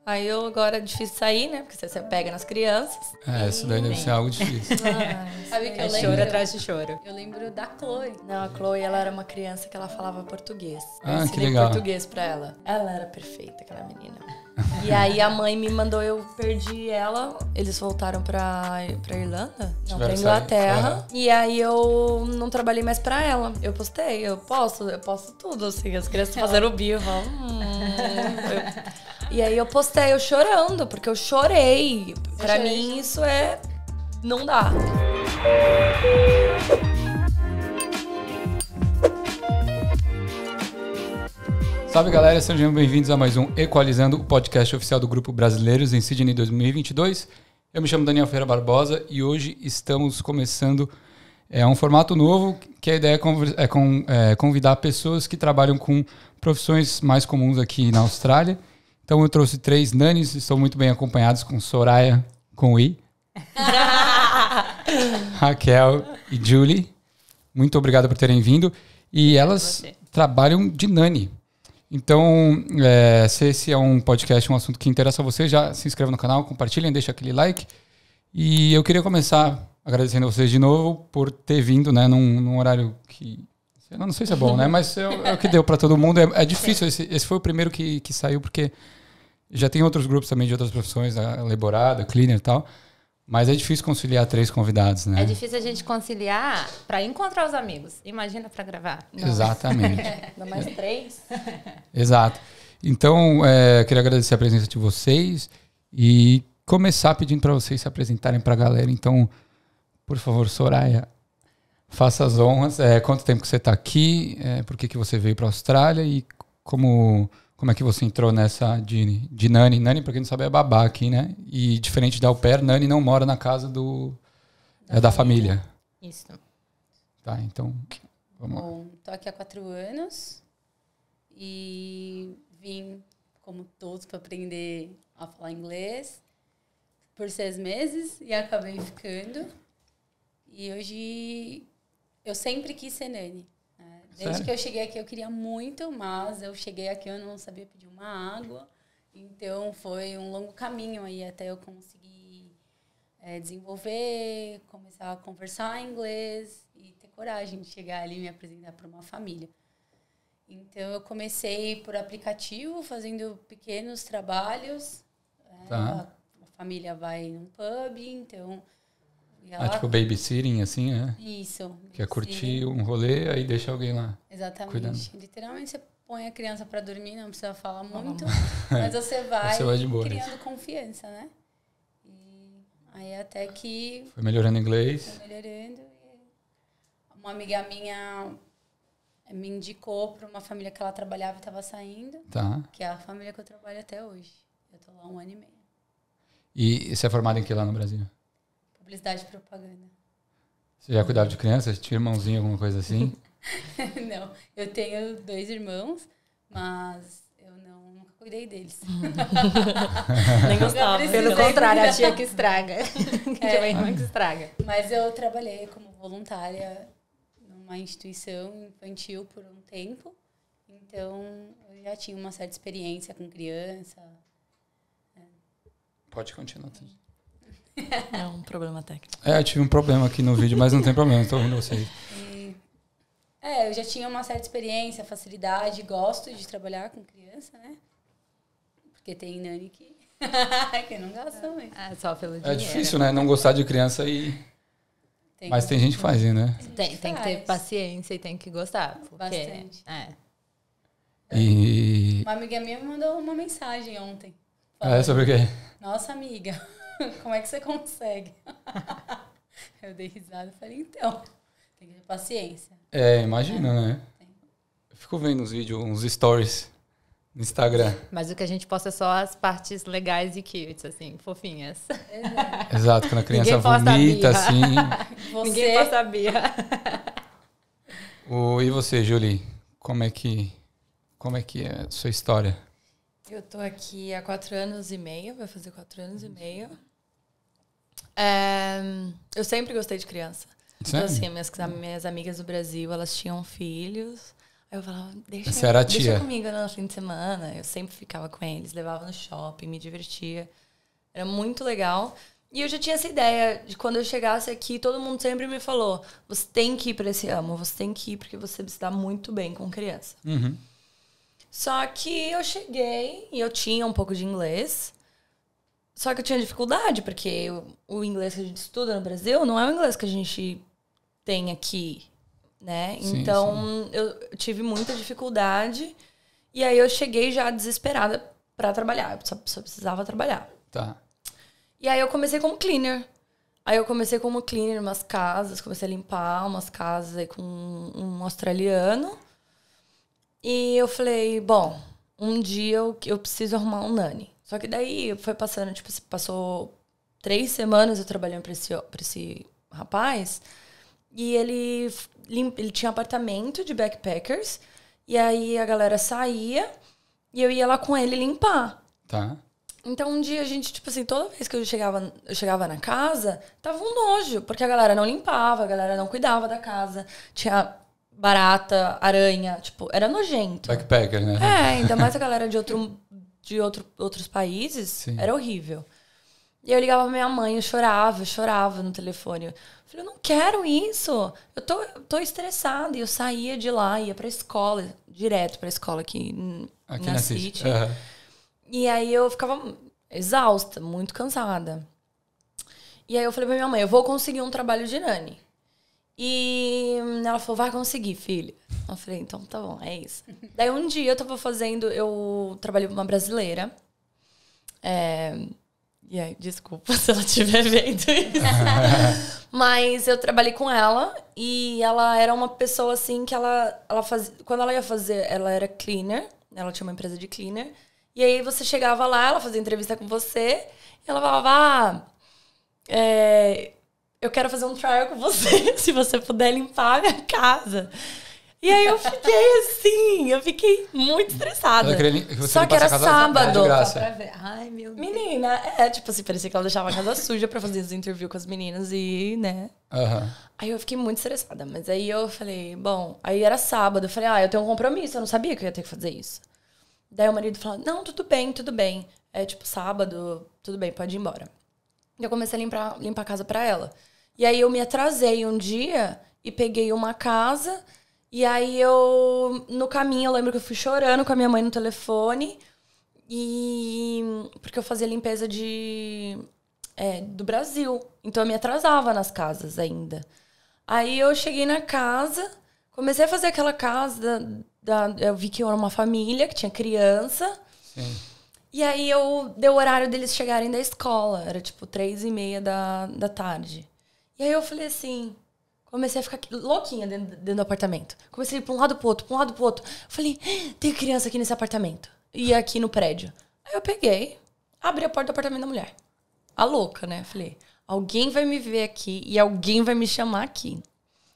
Aí eu agora é difícil sair, né? Porque você pega nas crianças. Isso daí deve ser algo difícil. Sabe que eu lembro? Choro atrás de choro. Eu lembro da Chloe. Não, a Chloe, ela era uma criança que ela falava português. Eu Que ensinei legal. português pra ela. Ela era perfeita, aquela menina. E aí a mãe me mandou, eu perdi ela. Eles voltaram pra Irlanda? Não, pra Inglaterra. E aí eu não trabalhei mais pra ela. Eu postei, eu posto tudo, assim. As crianças fazendo birra. E aí eu postei, eu chorando, porque eu chorei. Pra mim isso não dá. Salve galera, sejam bem-vindos a mais um Equalizando, o podcast oficial do Grupo Brasileiros em Sydney 2022. Eu me chamo Daniel Ferreira Barbosa e hoje estamos começando um formato novo, que a ideia é convidar pessoas que trabalham com profissões mais comuns aqui na Austrália. Então eu trouxe 3 nanis, estou muito bem acompanhados com Soraya, com I, Raquel e Julie. Muito obrigado por terem vindo. E elas trabalham de nani. Então, se esse é um podcast, um assunto que interessa a você, já se inscreva no canal, compartilhem, deixa aquele like. E eu queria começar agradecendo a vocês de novo por ter vindo, né, num horário que... Eu não sei se é bom, né? Mas é o que deu para todo mundo. É difícil. Esse foi o primeiro que saiu, porque já tem outros grupos também de outras profissões, a laborada, cleaner e tal. Mas é difícil conciliar 3 convidados, né? É difícil a gente conciliar para encontrar os amigos. Imagina para gravar. Não. Exatamente. Ainda mais 3. Exato. Então, queria agradecer a presença de vocês e começar pedindo para vocês se apresentarem para a galera. Então, por favor, Soraya, faça as honras. Quanto tempo que você está aqui? Por que você veio para a Austrália? E como é que você entrou nessa de nani? Nani, para quem não sabe, é babá aqui, né? E diferente da au pair, nani não mora na casa da família. Isso. Tá, então, vamos lá. Bom, tô aqui há 4 anos e vim, como todos, para aprender a falar inglês por 6 meses e acabei ficando. E hoje eu sempre quis ser nani. Desde Sério? que eu cheguei aqui eu queria muito, mas eu cheguei aqui eu não sabia pedir uma água. Então foi um longo caminho aí até eu conseguir desenvolver, começar a conversar inglês e ter coragem de chegar ali e me apresentar para uma família. Então eu comecei por aplicativo, fazendo pequenos trabalhos. Tá. A família vai num pub, então... tipo babysitting, assim, Isso. Que é curtir um rolê, aí deixa alguém lá. Exatamente. Cuidando. Literalmente você põe a criança para dormir, não precisa falar muito, mas você vai de boa, criando confiança, né? E aí até que Foi melhorando inglês. foi melhorando. E uma amiga minha me indicou para uma família que ela trabalhava e estava saindo, Tá. que é a família que eu trabalho até hoje. Eu tô lá 1 ano e meio. E você é formado em que lá no Brasil? Publicidade e propaganda. Você já cuidava de crianças? Tinha irmãozinho, alguma coisa assim? Não, eu tenho 2 irmãos, mas eu nunca cuidei deles. Nem gostava. Pelo contrário, a tia que estraga. Que é a irmã que estraga. Mas eu trabalhei como voluntária numa instituição infantil por um tempo. Então, eu já tinha uma certa experiência com criança. Pode continuar. É um problema técnico. Eu tive um problema aqui no vídeo, mas não tem problema, estou ouvindo vocês. Eu já tinha uma certa experiência, facilidade, gosto de trabalhar com criança, né? Porque tem nani que não gosta muito. Só pelo É dinheiro. difícil, né? Não gostar de criança Mas tem gente que faz, né? Tem que ter paciência e tem que gostar. Porque, Bastante. E... Uma amiga minha me mandou uma mensagem ontem. sobre o quê? Nossa, amiga, como é que você consegue? Eu dei risada e falei, então, tem que ter paciência. Imagina, né? Eu fico vendo uns vídeos, uns stories no Instagram. Mas o que a gente posta é só as partes legais e cutes, assim, fofinhas. Exato, quando a criança Ninguém posta a vomita, birra. assim. Ninguém posta a birra. E você, Julie? Como é que é a sua história? Eu tô aqui há 4 anos e meio, vai fazer 4 anos e meio. Eu sempre gostei de criança. Sério? Então, assim, minhas amigas do Brasil, elas tinham filhos. Aí eu falava, Você era a tia. deixa comigo no fim de semana. Eu sempre ficava com eles, levava no shopping, me divertia. Era muito legal. E eu já tinha essa ideia de quando eu chegasse aqui, todo mundo sempre me falou, você tem que ir para esse ramo, você tem que ir porque você se dá muito bem com criança. Uhum. Só que eu cheguei e eu tinha um pouco de inglês, só que eu tinha dificuldade, porque o inglês que a gente estuda no Brasil não é o inglês que a gente tem aqui, né? Sim, então, eu tive muita dificuldade e aí eu cheguei já desesperada para trabalhar, eu só precisava trabalhar. Tá. E aí eu comecei como cleaner. Aí eu comecei como cleaner em umas casas, comecei a limpar umas casas aí com um australiano. E eu falei, bom, um dia eu preciso arrumar um nanny. Só que daí foi passando, tipo, passou 3 semanas eu trabalhando pra esse rapaz. E ele tinha apartamento de backpackers. E aí a galera saía e eu ia lá com ele limpar. Tá. Então, um dia a gente, tipo assim, toda vez que eu chegava na casa, tava um nojo, porque a galera não limpava, a galera não cuidava da casa. Tinha barata, aranha, tipo, era nojento. Backpacker, né? Ainda mais a galera de outros países, Sim. Era horrível. E eu ligava pra minha mãe, eu chorava no telefone. Eu falei, eu não quero isso, eu tô estressada. E eu saía de lá, ia pra escola, direto pra escola aqui na City. Uhum. E aí eu ficava exausta, muito cansada. E aí eu falei pra minha mãe, eu vou conseguir um trabalho de nanny. E ela falou, vai conseguir, filha. Eu falei, então tá bom, é isso. Daí um dia eu trabalhei com uma brasileira. E aí, desculpa se ela estiver vendo isso. Mas eu trabalhei com ela e ela era uma pessoa assim que ela fazia... Quando ela ia fazer, ela era cleaner, ela tinha uma empresa de cleaner. E aí você chegava lá, ela fazia entrevista com você, e ela falava, eu quero fazer um trial com você, se você puder limpar a minha casa. E aí eu fiquei muito estressada. Só que era sábado. Só pra ver. Ai, meu Deus. Menina, tipo assim, parecia que ela deixava a casa suja pra fazer os interviews com as meninas e, né. Uhum. Aí eu fiquei muito estressada, mas aí eu falei, bom, aí era sábado, eu falei, eu tenho um compromisso, eu não sabia que eu ia ter que fazer isso. Daí o marido falou, não, tudo bem. É tipo sábado, tudo bem, pode ir embora. E eu comecei a limpar a casa pra ela. E aí eu me atrasei um dia e peguei uma casa. E aí no caminho, eu lembro que eu fui chorando com a minha mãe no telefone. Porque eu fazia limpeza do Brasil. Então eu me atrasava nas casas ainda. Aí eu cheguei na casa, comecei a fazer aquela casa... eu vi que eu era uma família, que tinha criança. Sim. E aí deu o horário deles chegarem da escola. Era tipo 3:30 da tarde. E aí eu falei assim... Comecei a ficar louquinha dentro do apartamento. Comecei a ir pra um lado pro outro. Eu falei, tem criança aqui nesse apartamento. E aqui no prédio. Aí eu peguei, abri a porta do apartamento da mulher. A louca, né? Falei, alguém vai me ver aqui e alguém vai me chamar aqui.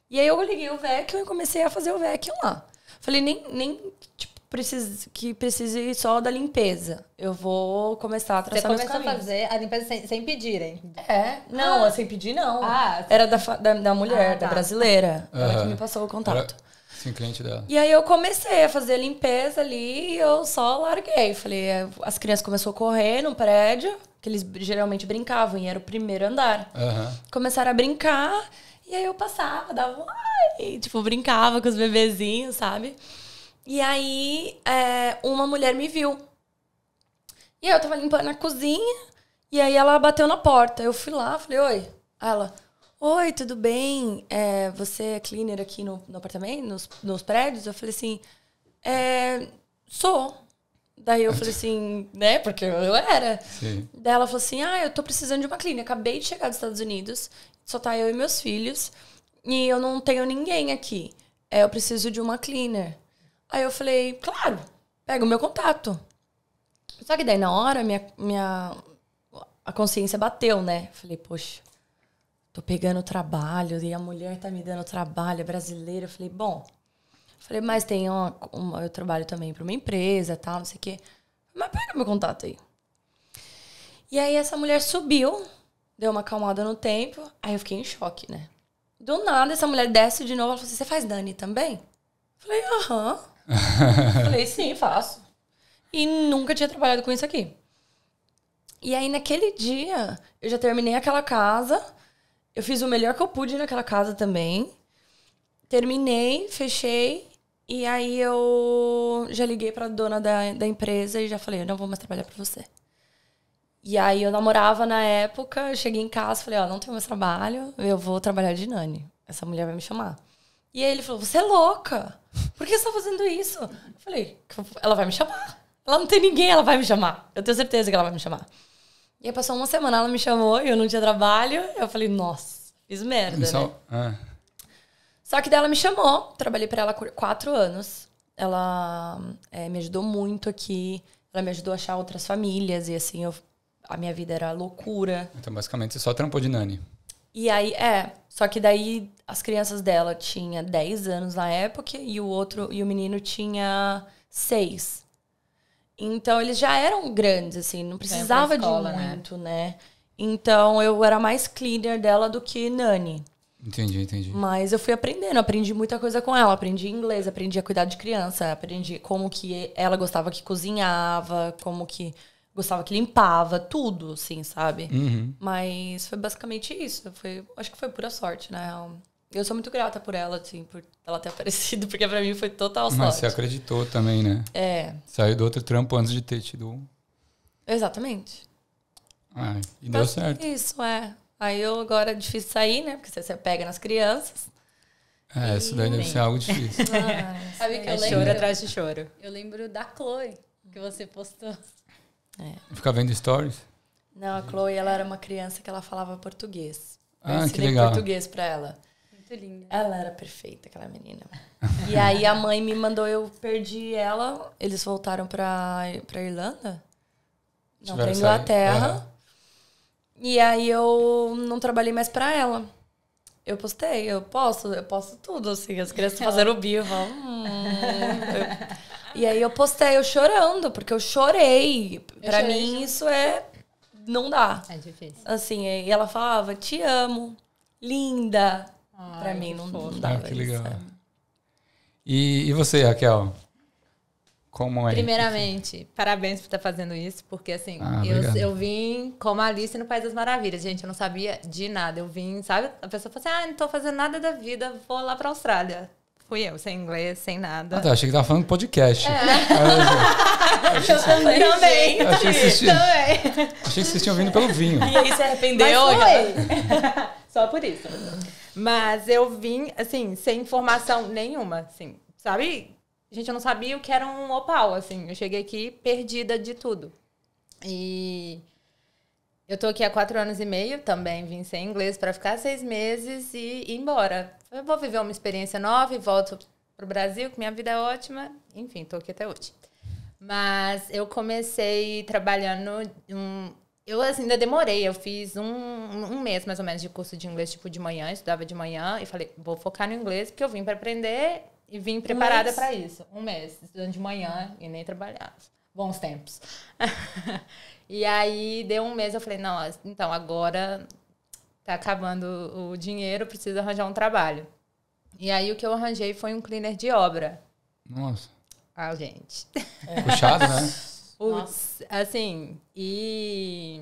E aí eu liguei o vacuum e comecei a fazer o vacuum lá. Falei, nem tipo, precise só da limpeza. Eu vou começar a traçar meus caminhos. Você começou a fazer a limpeza sem pedirem? Não, sem pedir não. Ah, era da mulher, da brasileira. Uhum. Ela que me passou o contato. Sim, cliente dela. E aí eu comecei a fazer a limpeza ali e eu só larguei. Falei, as crianças começaram a correr no prédio, que eles geralmente brincavam, e era o primeiro andar. Uhum. Começaram a brincar, e aí eu passava, dava tipo, brincava com os bebezinhos, sabe? E aí uma mulher me viu. E aí eu tava limpando a cozinha, e aí ela bateu na porta. Eu fui lá, falei, oi. Aí ela, oi, tudo bem? Você é cleaner aqui no apartamento, nos prédios? Eu falei assim, sou. Daí eu falei assim, né, porque eu era. Sim. Daí ela falou assim, eu tô precisando de uma cleaner. Acabei de chegar dos Estados Unidos, só tá eu e meus filhos, e eu não tenho ninguém aqui. Eu preciso de uma cleaner. Aí eu falei, claro, pega o meu contato. Só que daí na hora a consciência bateu, né? Falei, poxa, tô pegando trabalho e a mulher tá me dando trabalho, é brasileira. Eu falei, bom, mas tem eu trabalho também para uma empresa, tal, não sei o quê. Mas pega meu contato aí. E aí essa mulher subiu, deu uma acalmada no tempo, aí eu fiquei em choque, né? Do nada essa mulher desce de novo, ela falou assim, você faz nanny também? Eu falei, aham. Falei, sim, faço. E nunca tinha trabalhado com isso aqui. E aí, naquele dia, eu já terminei aquela casa. Eu fiz o melhor que eu pude naquela casa também. Terminei, fechei. E aí, eu já liguei pra dona da empresa e já falei, eu não vou mais trabalhar pra você. E aí, eu namorava na época. Eu cheguei em casa e falei, ó, não tenho mais trabalho. Eu vou trabalhar de nani. Essa mulher vai me chamar. E aí, ele falou, você é louca. Por que você tá fazendo isso? Eu falei, ela vai me chamar. Ela não tem ninguém, ela vai me chamar. Eu tenho certeza que ela vai me chamar. E aí passou uma semana, ela me chamou e eu não tinha trabalho. Eu falei, nossa, fiz merda, né? Só que daí ela me chamou. Trabalhei pra ela por 4 anos. Ela me ajudou muito aqui. Ela me ajudou a achar outras famílias. E assim, a minha vida era loucura. Então, basicamente, você só trampou de nani. E aí, só que daí as crianças dela tinham 10 anos na época e o menino tinha 6. Então, eles já eram grandes, assim, não precisava escola, de muito, né? Então, eu era mais cleaner dela do que nani. Entendi. Mas eu fui aprendendo, aprendi muita coisa com ela. Aprendi inglês, aprendi a cuidar de criança, aprendi como que ela gostava que cozinhava, como que gostava que limpava, tudo, assim, sabe? Uhum. Mas foi basicamente isso. Acho que foi pura sorte, né? Eu sou muito grata por ela, assim, por ela ter aparecido, porque pra mim foi total sorte. Mas você acreditou também, né? Saiu do outro trampo antes de ter tido um. Exatamente. E deu certo. Isso, Aí agora é difícil sair, né? Porque você pega nas crianças. Isso daí deve ser algo difícil. Sabe que eu lembro? Choro atrás de choro. Eu lembro da Chloe, que você postou. Ficar vendo stories? Não, a Chloe, ela era uma criança que ela falava português. Eu Que ensinei legal. português pra ela. Muito linda. Ela era perfeita, aquela menina. E aí a mãe me mandou, eu perdi ela. Eles voltaram pra Irlanda? Não, pra Inglaterra. E aí eu não trabalhei mais pra ela. Eu postei, eu posto tudo, assim. As crianças fazendo birra. E aí eu postei, eu chorando, porque eu chorei. Pra mim isso não dá. É difícil. Assim, e ela falava, te amo, linda. Pra mim não dá. Que legal. E você, Raquel? Como é? Primeiramente, parabéns por estar fazendo isso, porque assim, eu vim como Alice no País das Maravilhas. Gente, eu não sabia de nada. Eu vim, sabe? A pessoa falou assim, não tô fazendo nada da vida, vou lá pra Austrália. Fui eu, sem inglês, sem nada. Achei que tava falando podcast. Eu também. Achei que vocês tinham vindo pelo vinho. E aí você arrependeu? Só por isso. Mas eu vim, assim, sem informação nenhuma, assim, sabe? Gente, eu não sabia o que era um opal, assim. Eu cheguei aqui perdida de tudo. E eu tô aqui há 4 anos e meio, também vim sem inglês para ficar 6 meses e ir embora. Eu vou viver uma experiência nova e volto pro Brasil, que minha vida é ótima. Enfim, tô aqui até hoje. Mas eu comecei trabalhando... Eu assim, ainda demorei, eu fiz um mês mais ou menos de curso de inglês, tipo de manhã, estudava de manhã e falei, vou focar no inglês, porque eu vim para aprender e vim preparada para isso. 1 mês, estudando de manhã e nem trabalhava. Bons tempos. E aí, deu 1 mês, eu falei, não, então agora tá acabando o dinheiro, preciso arranjar um trabalho. E aí, o que eu arranjei foi um cleaner de obra. Nossa. Gente. Puxado, né? Assim, e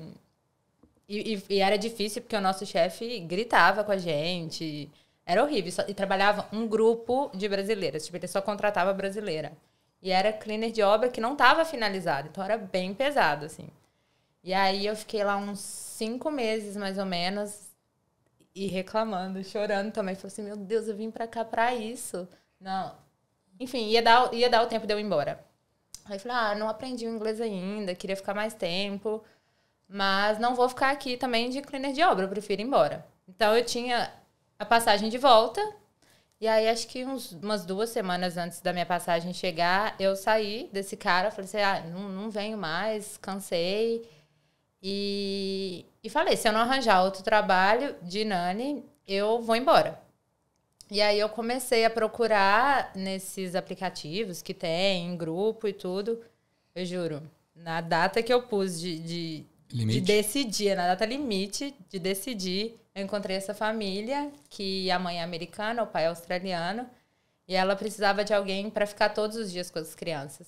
era difícil porque o nosso chefe gritava com a gente. Era horrível. E trabalhava um grupo de brasileiras. Tipo, ele só contratava brasileira. E era cleaner de obra que não estava finalizado. Então, era bem pesado, assim. E aí, eu fiquei lá uns 5 meses, mais ou menos, e reclamando, chorando também. Falei assim, meu Deus, eu vim pra cá pra isso. Não. Enfim, ia dar o tempo de eu ir embora. Aí, falei, não aprendi o inglês ainda, queria ficar mais tempo. Mas não vou ficar aqui também de cleaner de obra, eu prefiro ir embora. Então, eu tinha a passagem de volta. E aí, acho que umas 2 semanas antes da minha passagem chegar, eu saí desse cara. Falei assim, não venho mais, cansei. E falei, se eu não arranjar outro trabalho de nani, eu vou embora. E aí, eu comecei a procurar nesses aplicativos que tem, em grupo e tudo. Eu juro, na data que eu pus de decidir, na data limite de decidir, eu encontrei essa família, que a mãe é americana, o pai é australiano. E ela precisava de alguém para ficar todos os dias com as crianças.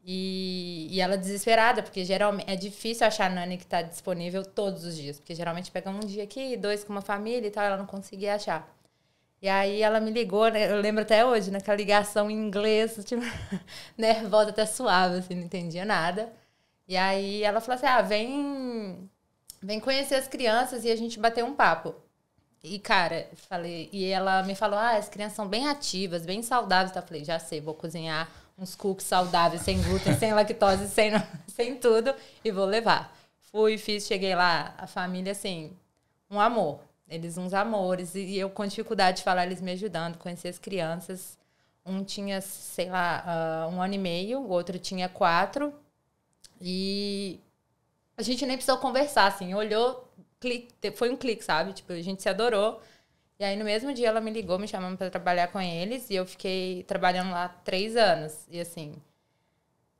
E ela desesperada, porque geralmente é difícil achar nani que está disponível todos os dias. Porque geralmente pega um dia aqui, 2 com uma família e tal, ela não conseguia achar. E aí ela me ligou, né, eu lembro até hoje, naquela ligação em inglês, tipo, nervosa, até suave, assim, não entendia nada. E aí ela falou assim, vem conhecer as crianças e a gente bater um papo. E, cara, e ela me falou, as crianças são bem ativas, bem saudáveis. Então, eu falei, já sei, vou cozinhar uns cookies saudáveis, sem glúten, sem lactose, sem tudo, e vou levar. Fui, fiz, cheguei lá, a família, assim, um amor. Eles uns amores. E eu com dificuldade de falar, eles me ajudando, conhecer as crianças. Um tinha, sei lá, 1 ano e meio, o outro tinha 4. E a gente nem precisou conversar, assim, olhou, foi um clique, sabe? Tipo, a gente se adorou. E aí, no mesmo dia, ela me ligou, me chamando para trabalhar com eles. E eu fiquei trabalhando lá 3 anos. E, assim,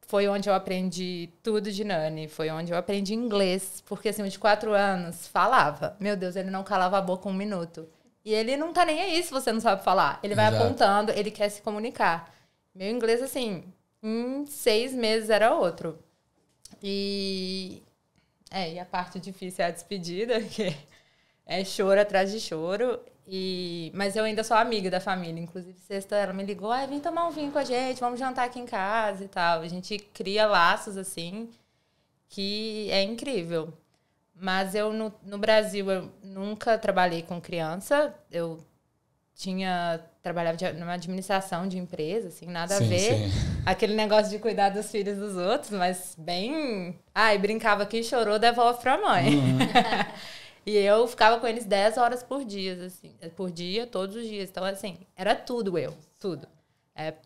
foi onde eu aprendi tudo de nani. Foi onde eu aprendi inglês. Porque, assim, de 4 anos, falava. Meu Deus, ele não calava a boca 1 minuto. E ele não tá nem aí se você não sabe falar. Ele vai apontando, ele quer se comunicar. Meu inglês, assim, em 6 meses era outro. E a parte difícil é a despedida, que é choro atrás de choro. Mas eu ainda sou amiga da família. Inclusive, sexta ela me ligou, vem tomar um vinho com a gente, vamos jantar aqui em casa e tal. A gente cria laços, assim, que é incrível. Mas eu, no Brasil, eu nunca trabalhei com criança. Eu trabalhava numa administração de empresa, assim, nada a ver. Sim. Aquele negócio de cuidar dos filhos dos outros, mas bem... e brincava aqui, chorou, devolve pra mãe. Uhum. E eu ficava com eles 10 horas por dia, assim. Por dia, todos os dias. Então, assim, era tudo.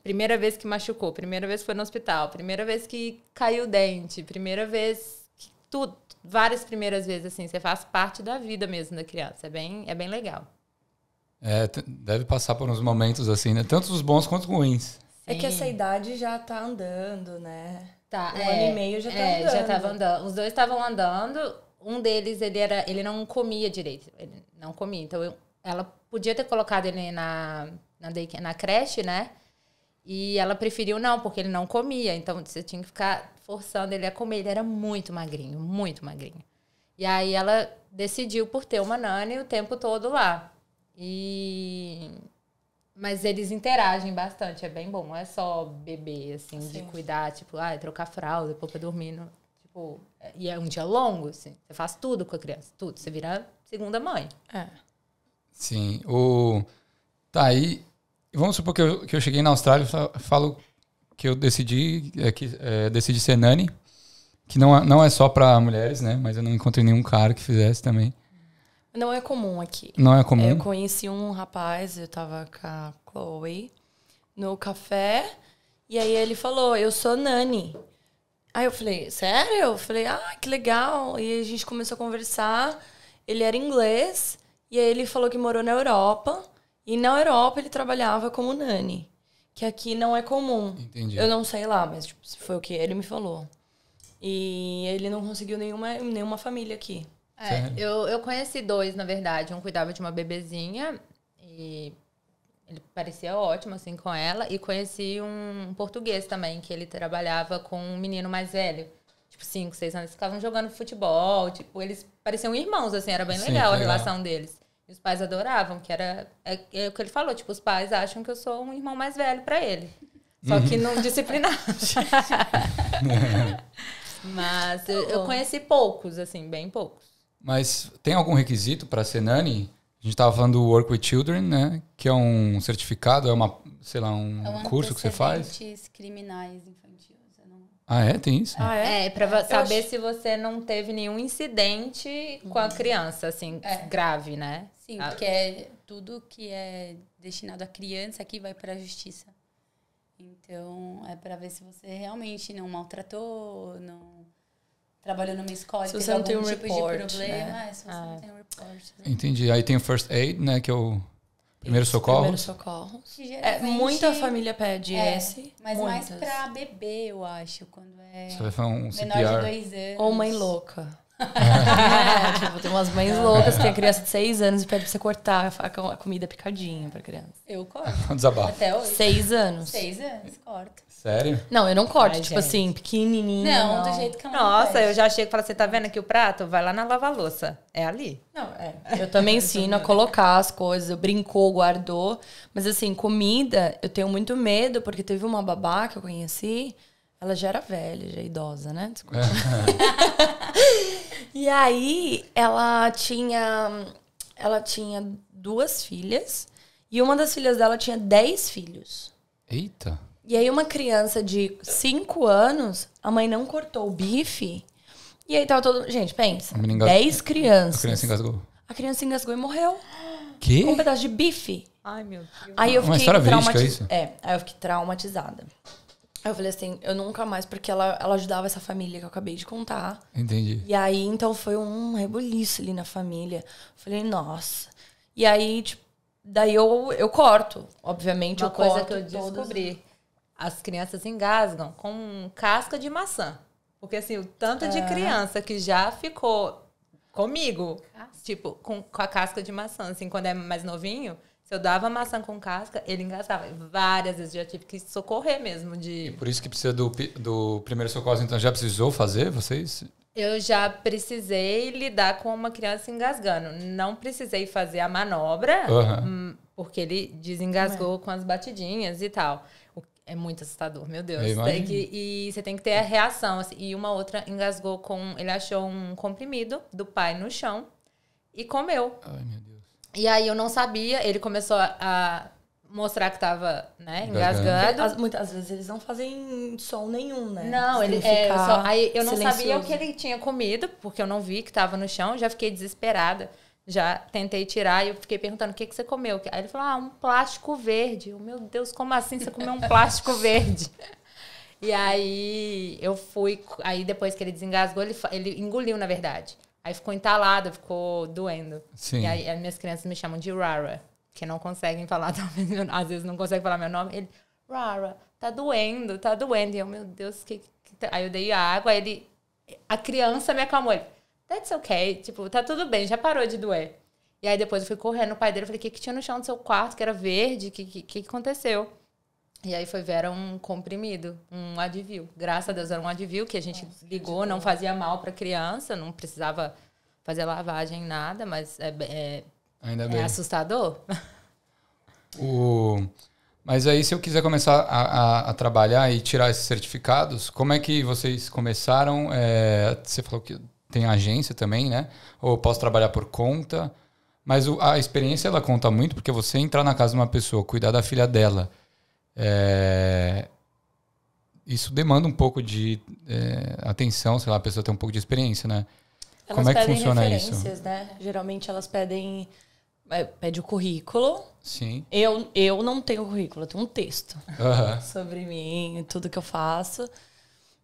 Primeira vez que machucou, primeira vez que foi no hospital, primeira vez que caiu o dente, primeira vez que tudo. Várias primeiras vezes, assim. Você faz parte da vida mesmo da criança. É bem legal. Deve passar por uns momentos assim, né? Tanto os bons quanto os ruins. Sim. É que essa idade já tá andando, né? Tá. 1 ano e meio já tá andando. Já tava andando. Os 2 estavam andando. Um deles, ele não comia direito. Ele não comia. Então, ela podia ter colocado ele na creche, né? E ela preferiu não, porque ele não comia. Então, você tinha que ficar forçando ele a comer. Ele era muito magrinho, muito magrinho. E aí, ela decidiu por ter uma nani o tempo todo lá. Mas eles interagem bastante, é bem bom. Não é só bebê, assim, sim, de cuidar, tipo, trocar fralda, pôr pra dormir. Tipo, e é um dia longo, assim. Você faz tudo com a criança, tudo. Você vira segunda mãe. Sim. Tá, aí... Vamos supor que eu cheguei na Austrália e falo que eu decidi ser nani, que não é só pra mulheres, né? Mas eu não encontrei nenhum cara que fizesse também. Não é comum aqui. Não é comum? Eu conheci um rapaz, eu tava com a Chloe no café, e aí ele falou, eu sou nani. Aí eu falei, sério? Eu falei, que legal. E a gente começou a conversar, ele era inglês, e aí ele falou que morou na Europa, e na Europa ele trabalhava como nani, que aqui não é comum. Entendi. Eu não sei lá, mas tipo, foi o que ele me falou. E ele não conseguiu nenhuma família aqui. Eu conheci 2, na verdade. Um cuidava de uma bebezinha e ele parecia ótimo, assim, com ela. E conheci um português também, que ele trabalhava com um menino mais velho. Tipo, 5, 6 anos. Eles ficavam jogando futebol. Tipo, eles pareciam irmãos, assim. Era bem legal a relação deles. E os pais adoravam, que é o que ele falou. Tipo, os pais acham que eu sou um irmão mais velho pra ele. Só que não disciplinado. Mas eu conheci poucos, assim, bem poucos. Mas tem algum requisito para ser nani? A gente estava falando do Work with Children, né? Que é um certificado, um curso que você faz? Antecedentes criminais infantis. Tem isso? Para saber se você não teve nenhum incidente com a criança, assim, grave, né? Sim, porque tudo que é destinado à criança aqui vai para a justiça. Então, é para ver se você realmente não maltratou, não trabalhou numa escola, se você não tem um tipo report, de problema, né? se você não tem um report. Né? Entendi. Aí tem o First Aid, né, que é o primeiro socorro. Primeiro socorro. Muita família pede esse. Mas mais pra bebê, eu acho, quando é você vai fazer um CPR. menor de 2 anos. Ou mãe louca. Tipo, tem umas mães loucas que tem a criança de 6 anos e pede pra você cortar a comida picadinha pra criança. Eu corto. Desabafo. Até hoje. 6 anos. 6 anos, corto. Sério? Não, eu não corto, Ai, tipo gente. assim, pequenininha. Não, do jeito que ela Nossa, pede. eu já chego e falo, você tá vendo aqui o prato? Vai lá na lava-louça. É ali. Não, eu também ensino a colocar as coisas, eu brincou, guardou. Mas assim, comida, eu tenho muito medo, porque teve uma babá que eu conheci, ela já era velha, já idosa, né? Desculpa. E aí, ela tinha 2 filhas, e uma das filhas dela tinha 10 filhos. Eita. E aí, uma criança de 5 anos, a mãe não cortou o bife. E aí tava todo. Gente, pensa. 10 crianças. A criança engasgou. A criança engasgou e morreu. Que? Com um pedaço de bife. Ai, meu Deus. Aí eu Uma fiquei história verídica, é isso? aí eu fiquei traumatizada. Aí eu falei assim, eu nunca mais, porque ela ajudava essa família que eu acabei de contar. Entendi. E aí, então, foi um rebuliço ali na família. Falei, nossa. E aí, tipo, daí eu corto. Obviamente, Uma eu coisa corto que eu descobri. As crianças engasgam com casca de maçã. Porque, assim, o tanto de criança que já ficou comigo, tipo, com a casca de maçã, assim, quando é mais novinho, se eu dava maçã com casca, ele engasgava. Várias vezes já tive que socorrer mesmo E por isso que precisa do primeiro socorro, então já precisou fazer, vocês? Eu já precisei lidar com uma criança engasgando. Não precisei fazer a manobra, porque ele desengasgou com as batidinhas e tal. É muito assustador, meu Deus. E você tem que ter a reação. Assim. E uma outra engasgou com... Ele achou um comprimido do pai no chão e comeu. Ai, meu Deus. E aí eu não sabia. Ele começou a mostrar que tava, né, engasgando. Muitas vezes eles não fazem som nenhum, né? Não, Eles ele têm que ficar aí eu não sabia silencioso. o que ele tinha comido, porque eu não vi que tava no chão, já fiquei desesperada. Já tentei tirar e eu fiquei perguntando o que você comeu. Aí ele falou, um plástico verde. Meu Deus, como assim você comeu um plástico verde? E aí eu fui... Aí depois que ele desengasgou, ele engoliu, na verdade. Aí ficou entalado, ficou doendo. Sim. E aí as minhas crianças me chamam de Rara, que não conseguem falar, talvez, às vezes não conseguem falar meu nome. Ele, Rara, tá doendo, tá doendo. E eu, meu Deus, Aí eu dei água, aí a criança me acalmou. Ele, that's okay, tipo, tá tudo bem, já parou de doer. E aí depois eu fui correndo no pai dele, eu falei, o que tinha no chão do seu quarto, que era verde, o que aconteceu? E aí era um comprimido, um Advil. Graças a Deus era um Advil, que a gente ligou, não fazia mal pra criança, não precisava fazer lavagem, nada, mas Ainda bem. é assustador. Mas aí, se eu quiser começar a trabalhar e tirar esses certificados, como é que vocês começaram? Você falou que tem agência também, né? Ou eu posso trabalhar por conta? Mas a experiência, ela conta muito, porque você entrar na casa de uma pessoa, cuidar da filha dela, isso demanda um pouco de atenção, sei lá, a pessoa tem um pouco de experiência, né? Como é que funciona isso? Né? Geralmente elas pedem o currículo. Sim. Eu não tenho currículo, eu tenho um texto sobre mim, tudo que eu faço.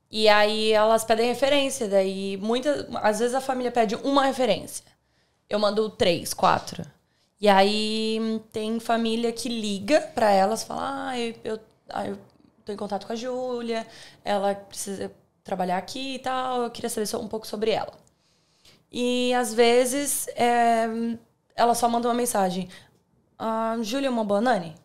E aí elas pedem referência, daí às vezes a família pede uma referência. Eu mando 3, 4. E aí tem família que liga pra elas, fala, eu tô em contato com a Júlia, ela precisa trabalhar aqui e tal, eu queria saber um pouco sobre ela. E às vezes ela só manda uma mensagem, Júlia é uma boa nani?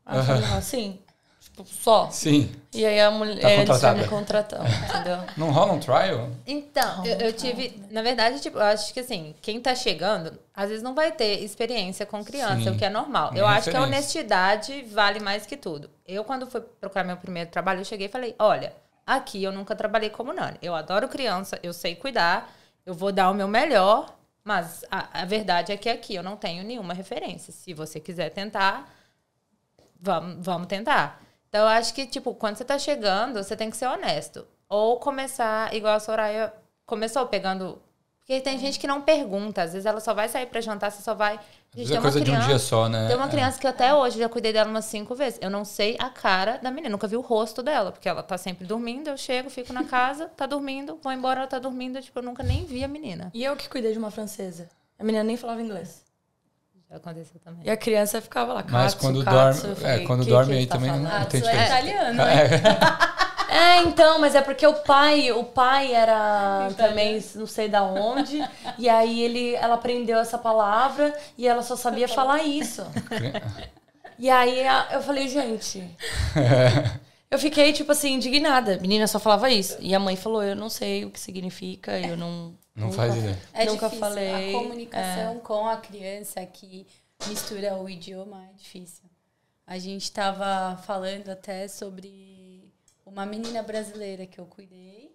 Aí eu falo assim, tipo, só. Sim. E aí a mulher, Tá eles contratada. me contratam, entendeu? Não rola um trial? Então, eu tive... Na verdade, tipo, eu acho que assim, quem tá chegando, às vezes não vai ter experiência com criança, Sim. o que é normal. Nem Eu acho que a referência. honestidade vale mais que tudo. Eu, quando fui procurar meu primeiro trabalho, eu cheguei e falei, olha, aqui eu nunca trabalhei como nani. Eu adoro criança, eu sei cuidar, eu vou dar o meu melhor, mas a verdade é que aqui eu não tenho nenhuma referência. Se você quiser tentar, vamos tentar. Então, eu acho que, tipo, quando você tá chegando, você tem que ser honesto. Ou começar, igual a Soraya começou, pegando... Porque tem gente que não pergunta. Às vezes ela só vai sair pra jantar, você só vai... Às vezes é coisa de um dia só, né? Tem uma criança que até hoje, já cuidei dela umas 5 vezes. Eu não sei a cara da menina, nunca vi o rosto dela. Porque ela tá sempre dormindo, eu chego, fico na casa, tá dormindo, vou embora, ela tá dormindo. Tipo, eu nunca nem vi a menina. E eu que cuidei de uma francesa. A menina nem falava inglês. Já aconteceu também. E a criança ficava lá, mas katsu, quando katsu, dorme, eu falei, quando que dorme ele aí tá também falando? não tem Isso é diferença. italiano, né? Então, mas é porque o pai era também não sei da onde, e aí ela aprendeu essa palavra e ela só sabia falar isso. E aí eu falei, gente... Eu fiquei, tipo assim, indignada. A menina só falava isso. E a mãe falou, eu não sei o que significa, eu não... Não faz ideia. Nunca difícil. falei. A comunicação com a criança que mistura o idioma é difícil. A gente estava falando até sobre uma menina brasileira que eu cuidei.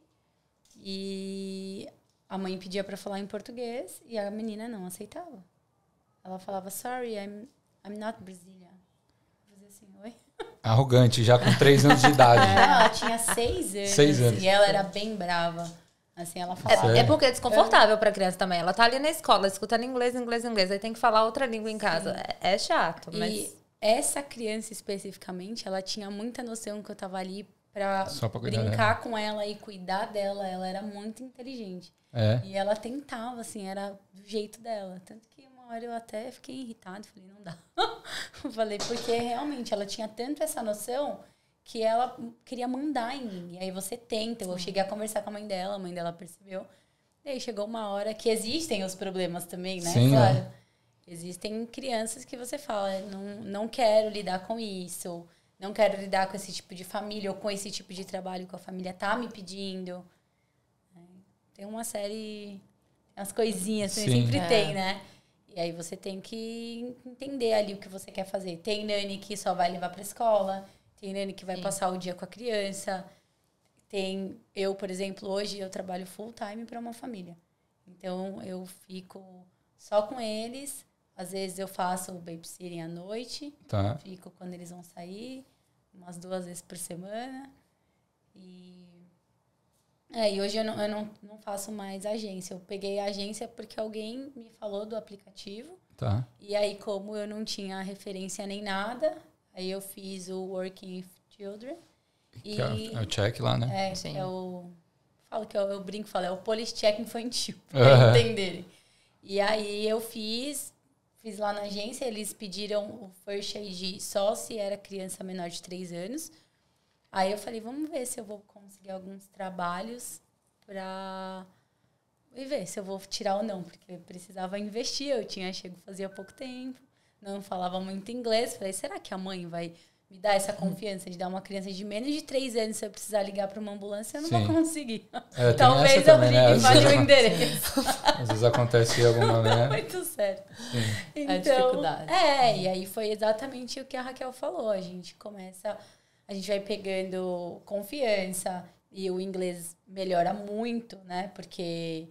E a mãe pedia para falar em português e a menina não aceitava. Ela falava, sorry, I'm not Brazilian. Eu fazia assim, oi? Arrogante, já com 3 anos de idade. Ela tinha 6 anos. 6 anos. E ela era bem brava. Assim, ela falava. É porque é desconfortável pra criança também. Ela tá ali na escola, escutando inglês. Aí tem que falar outra língua em casa. É chato, mas... E essa criança especificamente, ela tinha muita noção que eu tava ali pra brincar com ela e cuidar dela. Ela era muito inteligente. E ela tentava, assim, era do jeito dela. Tanto que uma hora eu até fiquei irritada. Falei, não dá. Falei, porque realmente ela tinha tanto essa noção... que ela queria mandar em mim. E aí você tenta. Eu cheguei a conversar com a mãe dela percebeu. E aí chegou uma hora que existem os problemas também, né? Sim, claro. Existem crianças que você fala, não quero lidar com isso, não quero lidar com esse tipo de família ou com esse tipo de trabalho que a família tá me pedindo. Tem uma série, umas coisinhas, sempre tem, né? E aí você tem que entender ali o que você quer fazer. Tem nani que só vai levar pra escola, tem nani que vai passar o dia com a criança. Eu, por exemplo, hoje eu trabalho full time para uma família. Então, eu fico só com eles. Às vezes eu faço o babysitting à noite. Tá. Fico quando eles vão sair, umas 2 vezes por semana. E hoje eu não faço mais agência. Eu peguei a agência porque alguém me falou do aplicativo. Tá. E aí, como eu não tinha referência nem nada... Aí eu fiz o Working with Children. Que é o check lá, né? Sim. Eu brinco, falo, é o police check infantil, pra entenderem. E aí eu fiz lá na agência, eles pediram o First Aid só se era criança menor de 3 anos. Aí eu falei, vamos ver se eu vou conseguir alguns trabalhos pra... E ver se eu vou tirar ou não, porque eu precisava investir, eu tinha chego fazia pouco tempo. Não falava muito inglês. Falei, será que a mãe vai me dar essa confiança de dar uma criança de menos de 3 anos, se eu precisar ligar para uma ambulância, eu não vou conseguir. Talvez eu ligue e fale o endereço. Às vezes acontece alguma, né? Muito certo. Então, a dificuldade. E aí foi exatamente o que a Raquel falou. A gente vai pegando confiança e o inglês melhora muito, né? Porque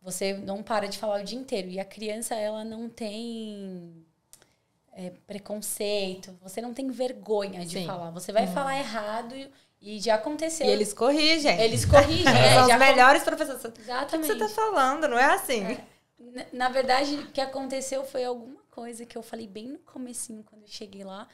você não para de falar o dia inteiro. E a criança, ela não tem... preconceito, você não tem vergonha de falar. Você vai falar errado e já aconteceu. E eles corrigem. São os melhores professores. Exatamente. O que você tá falando? Não é assim. Na verdade, o que aconteceu foi alguma coisa que eu falei bem no comecinho, quando eu cheguei lá,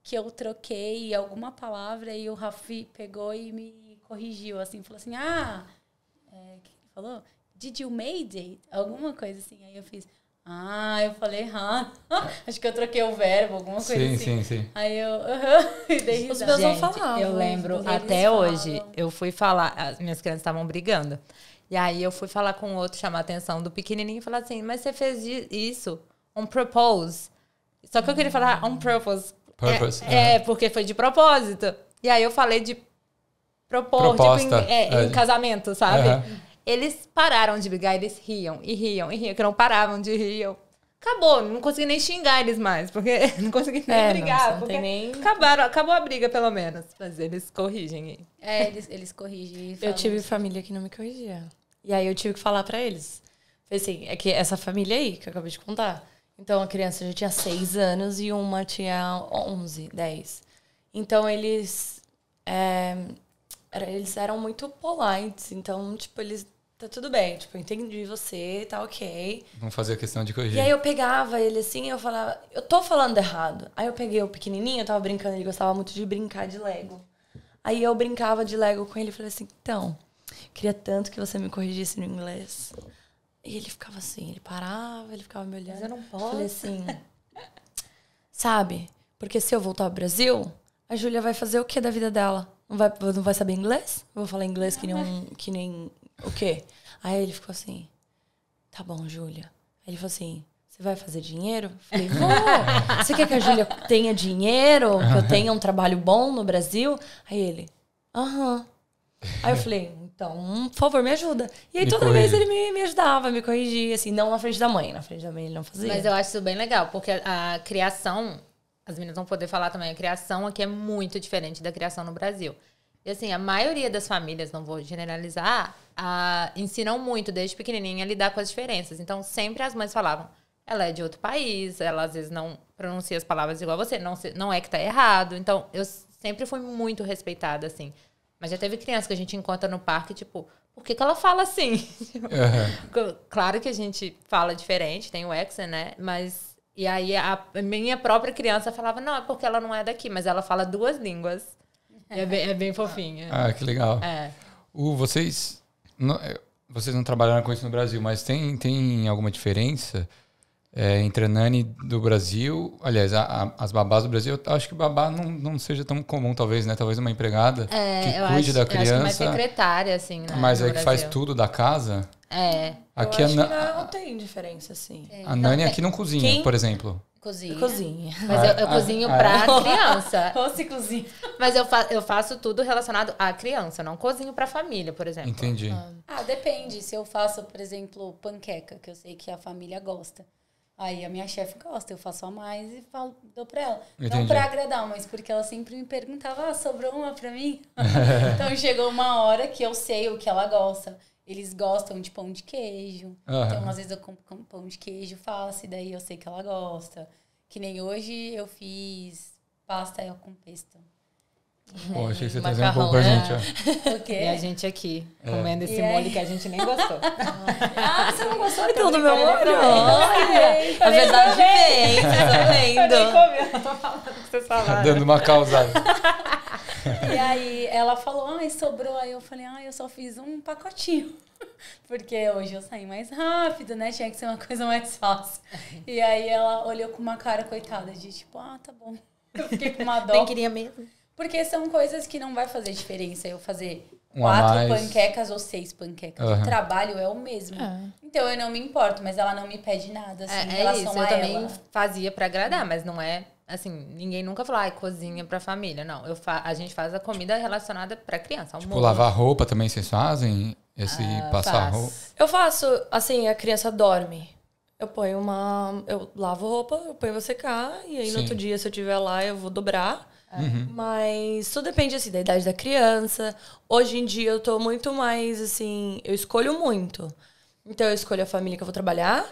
que eu troquei alguma palavra e o Rafi pegou e me corrigiu, assim, falou assim, o que ele falou? Did you made it? Alguma coisa assim. Aí eu fiz... eu falei errado. Acho que eu troquei o verbo, alguma coisa assim. Sim. Aí eu... e dei risada. Os meus não falavam. Eu lembro, até hoje, eu fui falar... As minhas crianças estavam brigando. E aí eu fui falar com o outro, chamar a atenção do pequenininho e falar assim, mas você fez isso on purpose. Só que eu queria falar on purpose. Porque foi de propósito. E aí eu falei de proposta. Tipo, em casamento, sabe? Eles pararam de brigar, eles riam, que não paravam de rir. Acabou, não consegui nem xingar eles mais, porque não consegui nem brigar. Não tem nem... Acabou a briga, pelo menos. Mas eles corrigem. Eles corrigem. Eu tive família que não me corrigia. E aí eu tive que falar pra eles. Falei assim, é que essa família aí, que eu acabei de contar. Então a criança já tinha 6 anos e uma tinha 11, 10. Então eles eram muito polites. Então, tipo, eles... Tá tudo bem, tipo, eu entendi você, tá ok. Vamos fazer a questão de corrigir. E aí eu pegava ele assim, eu falava, eu tô falando errado. Aí eu peguei o pequenininho, eu tava brincando, ele gostava muito de brincar de Lego. Aí eu brincava de Lego com ele e falei assim, então, queria tanto que você me corrigisse no inglês. E ele ficava assim, ele parava, ele ficava me olhando. Mas eu não posso. Falei assim, sabe, porque se eu voltar ao Brasil, a Júlia vai fazer o que da vida dela? Não vai saber inglês? Vou falar inglês que nem o quê? Aí ele ficou assim, tá bom, Júlia. Aí ele falou assim, você vai fazer dinheiro? Eu falei, vou. Você quer que a Júlia tenha dinheiro? Que eu tenha um trabalho bom no Brasil? Aí ele, aham. Aí eu falei, então, por favor, me ajuda. E aí toda vez ele me ajudava, me corrigia, assim, não na frente da mãe. Na frente da mãe ele não fazia. Mas eu acho isso bem legal, porque a criação, as meninas vão poder falar também, a criação aqui é muito diferente da criação no Brasil. E assim, a maioria das famílias, não vou generalizar, ensinam muito desde pequenininha a lidar com as diferenças. Então, sempre as mães falavam, ela é de outro país, ela às vezes não pronuncia as palavras igual a você, não é que tá errado. Então, eu sempre fui muito respeitada, assim. Mas já teve criança que a gente encontra no parque, tipo, por que ela fala assim? Claro que a gente fala diferente, tem o accent, né? Mas, e aí a minha própria criança falava, não, é porque ela não é daqui, mas ela fala 2 línguas. É bem fofinha. Ah, que legal. Vocês não trabalharam com isso no Brasil, mas tem alguma diferença entre a Nani do Brasil? Aliás, as babás do Brasil, eu acho que babá não seja tão comum, talvez, né? Talvez uma empregada que cuide da criança. Eu acho que mais secretária, assim, né? Mas aí que faz tudo da casa. Aqui eu acho que não tem diferença, assim. A Nani aqui não cozinha, por exemplo. Cozinha. Mas eu cozinho pra criança. Ou se cozinha. Mas eu faço tudo relacionado à criança, não cozinho pra família, por exemplo. Entendi. Depende. Se eu faço, por exemplo, panqueca, que eu sei que a família gosta. Aí a minha chefe gosta, eu faço a mais e dou pra ela. Entendi. Não pra agradar, mas porque ela sempre me perguntava, sobrou uma pra mim? Então chegou uma hora que eu sei o que ela gosta. Eles gostam de pão de queijo. Então, às vezes, eu compro pão de queijo, faço, e daí eu sei que ela gosta. Que nem hoje eu fiz pasta com pesto. Pô, achei que você trazia um pouco pra gente, ó. O quê? E a gente aqui, comendo esse molho que a gente nem gostou. Você não gostou então do meu molho? A verdade vem, vocês estão vendo. Eu tô falando o que vocês falaram. Dando uma causada. E aí ela falou, sobrou. Aí eu falei, eu só fiz um pacotinho. Porque hoje eu saí mais rápido, né? Tinha que ser uma coisa mais fácil. E aí ela olhou com uma cara coitada de tipo, tá bom. Eu fiquei com uma dó. Nem queria mesmo. Porque são coisas que não vai fazer diferença eu fazer 4 Uma panquecas ou 6 panquecas. O trabalho é o mesmo. Então eu não me importo, mas ela não me pede nada, assim, em relação isso. a Eu ela. também fazia pra agradar, mas não é, assim, ninguém nunca falou, cozinha pra família. Não, a gente faz a comida relacionada pra criança. Tipo, lavar roupa também vocês fazem? Passar roupa? Eu faço, assim, a criança dorme. Eu lavo roupa, eu ponho pra secar, e aí no outro dia, se eu estiver lá, eu vou dobrar. Mas tudo depende, assim, da idade da criança. Hoje em dia eu tô muito mais, assim, eu escolho muito. Então eu escolho a família que eu vou trabalhar.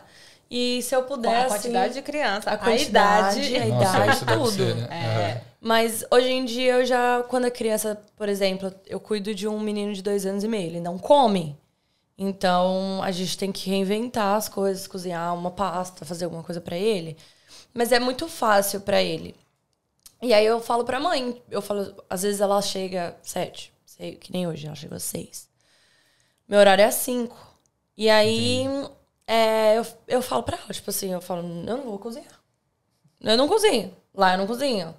E se eu puder, a quantidade de criança, a quantidade, a idade, tudo. Ser, né? Mas hoje em dia eu já, quando a criança, por exemplo, eu cuido de um menino de 2 anos e meio, ele não come. Então a gente tem que reinventar as coisas, cozinhar uma pasta, fazer alguma coisa pra ele. Mas é muito fácil pra ele. E aí eu falo pra mãe, às vezes ela chega 7, que nem hoje, ela chegou às 6. Meu horário é às 5. E aí eu falo pra ela, tipo assim, eu não vou cozinhar. Eu não cozinho. Lá eu não cozinho.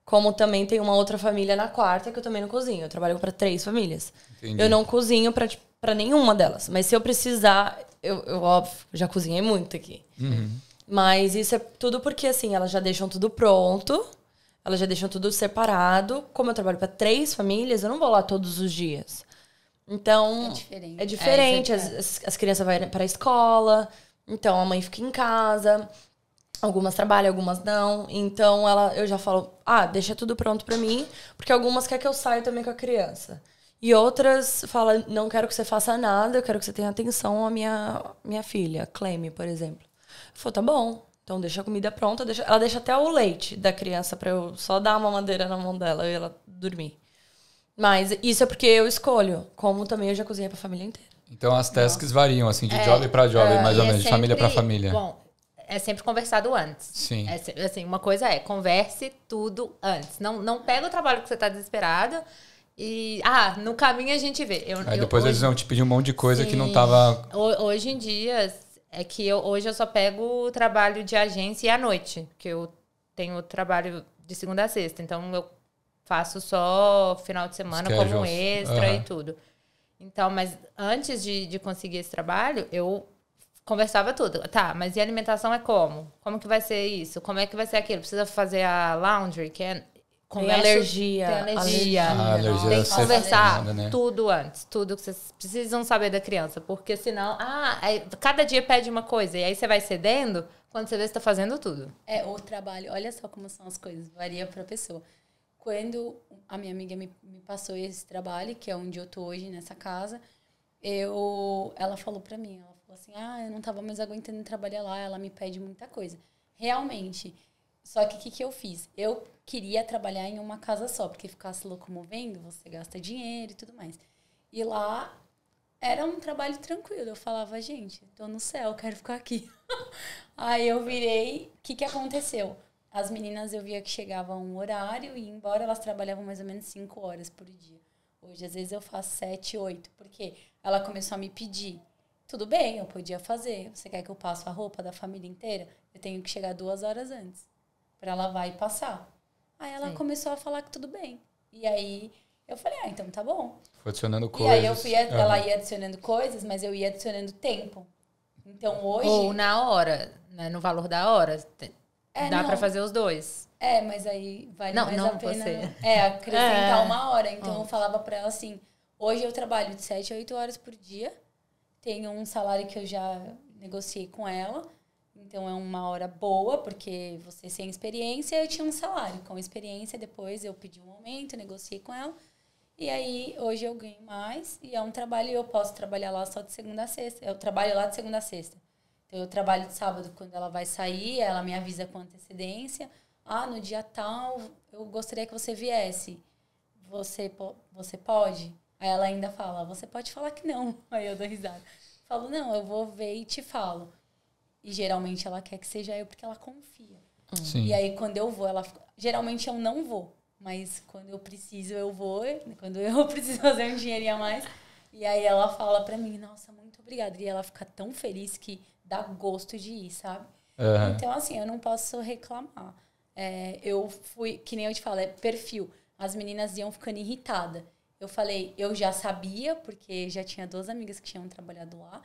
Como também tem uma outra família na quarta que eu também não cozinho. Eu trabalho pra 3 famílias. Entendi. Eu não cozinho pra nenhuma delas. Mas se eu precisar, eu óbvio, já cozinhei muito aqui. Mas isso é tudo porque, assim, elas já deixam tudo pronto. Elas já deixam tudo separado. Como eu trabalho para 3 famílias, eu não vou lá todos os dias. Então, é diferente. As crianças vão para a escola. Então, a mãe fica em casa. Algumas trabalham, algumas não. Então, eu já falo, deixa tudo pronto para mim. Porque algumas querem que eu saia também com a criança. E outras falam, não quero que você faça nada. Eu quero que você tenha atenção à minha filha, Cleme, por exemplo. Eu falo, tá bom. Então, deixa a comida pronta. Ela deixa até o leite da criança pra eu só dar uma mamadeira na mão dela e ela dormir. Mas isso é porque eu escolho. Como também eu já cozinhei pra família inteira. Então, as tasks variam, assim, de job pra job, mais ou menos, de família pra família. Bom, é sempre conversado antes. Sim. Assim, uma coisa converse tudo antes. Não pega o trabalho que você tá desesperado e, no caminho a gente vê. Aí depois eles vão te pedir um monte de coisa que não tava... Hoje em dia... É que hoje eu só pego o trabalho de agência à noite, que eu tenho trabalho de segunda a sexta. Então, eu faço só final de semana como um Schedules. extra e tudo. Então, mas antes de conseguir esse trabalho, eu conversava tudo. Tá, mas e a alimentação é como? Como que vai ser isso? Como é que vai ser aquilo? Precisa fazer a laundry, que é... Tem alergia. Tem alergia. A alergia Tem deve que ser conversar foda, né? tudo antes. Tudo que vocês precisam saber da criança. Porque senão... cada dia pede uma coisa. E aí você vai cedendo, quando você vê, você tá fazendo tudo. O trabalho, olha só como são as coisas, varia pra pessoa. Quando a minha amiga me passou esse trabalho, que é onde eu tô hoje, nessa casa, ela falou pra mim, ela falou assim, eu não tava mais aguentando trabalhar lá, ela me pede muita coisa. Realmente. Só que o que eu fiz? Eu queria trabalhar em uma casa só, porque ficar se locomovendo, você gasta dinheiro e tudo mais. E lá era um trabalho tranquilo. Eu falava, gente, tô no céu, quero ficar aqui. Aí eu virei, o que aconteceu? As meninas, eu via que chegava um horário e embora elas trabalhavam mais ou menos 5 horas por dia. Hoje, às vezes, eu faço 7, 8. Porque ela começou a me pedir. Tudo bem, eu podia fazer. Você quer que eu passe a roupa da família inteira? Eu tenho que chegar 2 horas antes para lavar e passar. Aí ela começou a falar que tudo bem. E aí eu falei, então tá bom. Foi adicionando coisas. E aí ela ia adicionando coisas, mas eu ia adicionando tempo. Então hoje... Ou na hora, né? No valor da hora. Dá pra fazer os dois. Mas aí vale mais a pena... Você. Acrescentar 1 hora. Então eu falava pra ela assim, hoje eu trabalho de 7 a 8 horas por dia. Tenho um salário que eu já negociei com ela. Então, é 1 hora boa, porque você sem experiência, eu tinha um salário. Com experiência, depois eu pedi um aumento, negociei com ela. E aí, hoje eu ganho mais. E é um trabalho, eu posso trabalhar lá só de segunda a sexta. Eu trabalho lá de segunda a sexta. Então, eu trabalho de sábado quando ela vai sair, ela me avisa com antecedência. No dia tal, eu gostaria que você viesse. Você pode? Aí ela ainda fala, você pode falar que não. Aí eu dou risada. Falo, não, eu vou ver e te falo. E geralmente ela quer que seja eu porque ela confia. Sim. E aí quando eu vou, geralmente eu não vou. Mas quando eu preciso, eu vou. Quando eu preciso fazer um dinheirinho a mais. E aí ela fala pra mim, nossa, muito obrigada. E ela fica tão feliz que dá gosto de ir, sabe? Uhum. Então, assim, eu não posso reclamar. Eu fui, que nem eu te falo, é perfil. As meninas iam ficando irritadas. Eu falei, eu já sabia, porque já tinha 2 amigas que tinham trabalhado lá.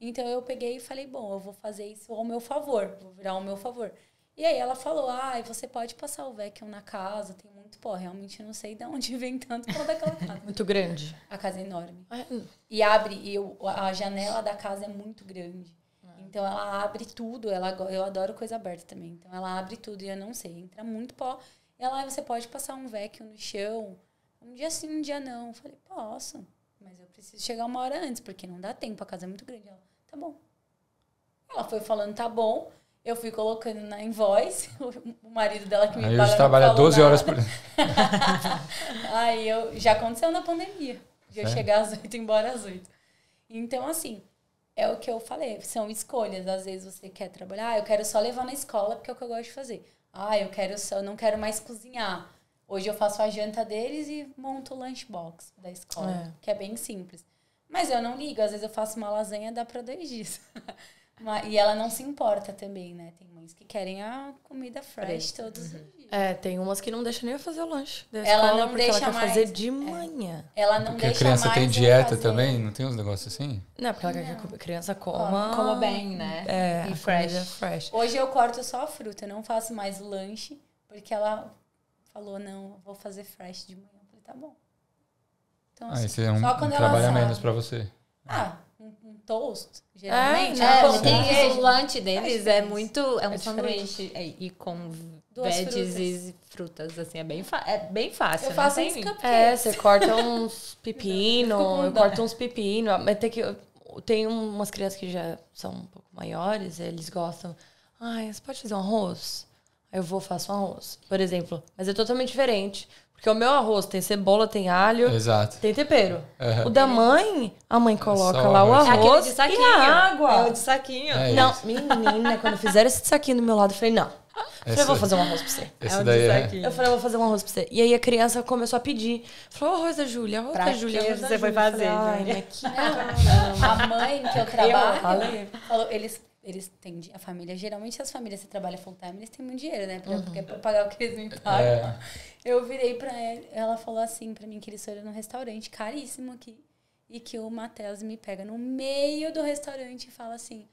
Então, eu peguei e falei, bom, eu vou fazer isso ao meu favor. Vou virar ao meu favor. E aí, ela falou, você pode passar o vacuum na casa. Tem muito pó. Realmente, eu não sei de onde vem tanto pó daquela casa. Muito grande. A casa é enorme. E a janela da casa é muito grande. Então, ela abre tudo. Eu adoro coisa aberta também. Então, ela abre tudo e eu não sei. Entra muito pó. E ela, você pode passar um vacuum no chão. Um dia sim, um dia não. Eu falei, posso. Mas eu preciso chegar 1 hora antes, porque não dá tempo. A casa é muito grande. Ela, tá bom. Ela foi falando, tá bom. Eu fui colocando na invoice. O marido dela que me paga não trabalha 12 nada. horas por... Aí já aconteceu na pandemia. De eu chegar às 8 e ir embora às 8. Então, assim, é o que eu falei. São escolhas. Às vezes você quer trabalhar. Eu quero só levar na escola, porque é o que eu gosto de fazer. Eu não quero mais cozinhar. Hoje eu faço a janta deles e monto o lunchbox da escola. Que é bem simples. Mas eu não ligo. Às vezes eu faço uma lasanha, dá para 2 dias. E ela não se importa também, né? Tem mães que querem a comida fresh todos os dias. Tem umas que não deixam nem eu fazer o lanche da Ela escola, não porque deixa ela quer mais, fazer de manhã. Ela não Porque deixa a criança mais tem eu dieta fazer. também? Não tem uns negócios assim? Não, porque ela quer que a criança coma bem, né? E fresh. Hoje eu corto só a fruta, eu não faço mais o lanche, porque ela falou, não, vou fazer fresh de manhã. Eu falei, tá bom. Então, assim, Esse é um só quando trabalho ela a menos sabe. pra você. Um toast, geralmente. O lanche deles é um sanduíche e com 2 veggies frutas. e frutas, assim, é bem fácil. Eu faço né? uns cupcakes. Você corta uns pepino, Fico com eu dó. corto uns pepino. Mas tem umas crianças que já são um pouco maiores, eles gostam. Você pode fazer um arroz? Aí eu faço um arroz, por exemplo. Mas é totalmente diferente. Porque o meu arroz tem cebola, tem alho, Exato. tem tempero. Uhum. O da mãe, a mãe coloca só lá o arroz. arroz Aquele de saquinho. e a água. É o de saquinho. É Não, isso. menina, quando fizeram esse saquinho do meu lado, eu falei, não. falei, eu vou fazer um arroz pra você. Esse daí é... Eu falei, eu vou fazer um arroz pra você. E aí a criança começou a pedir. Falou, arroz da Júlia, arroz da Júlia. Pra que você foi fazer, Ai, Júlia? que A mãe que eu trabalho, falei. falou, eles têm, a família, geralmente as famílias que trabalham full time, eles têm muito dinheiro, né? Porque é pra pagar o que eles me pagam. Eu virei pra ela falou assim pra mim que eles foram num restaurante caríssimo aqui e que o Matheus me pega no meio do restaurante e fala assim,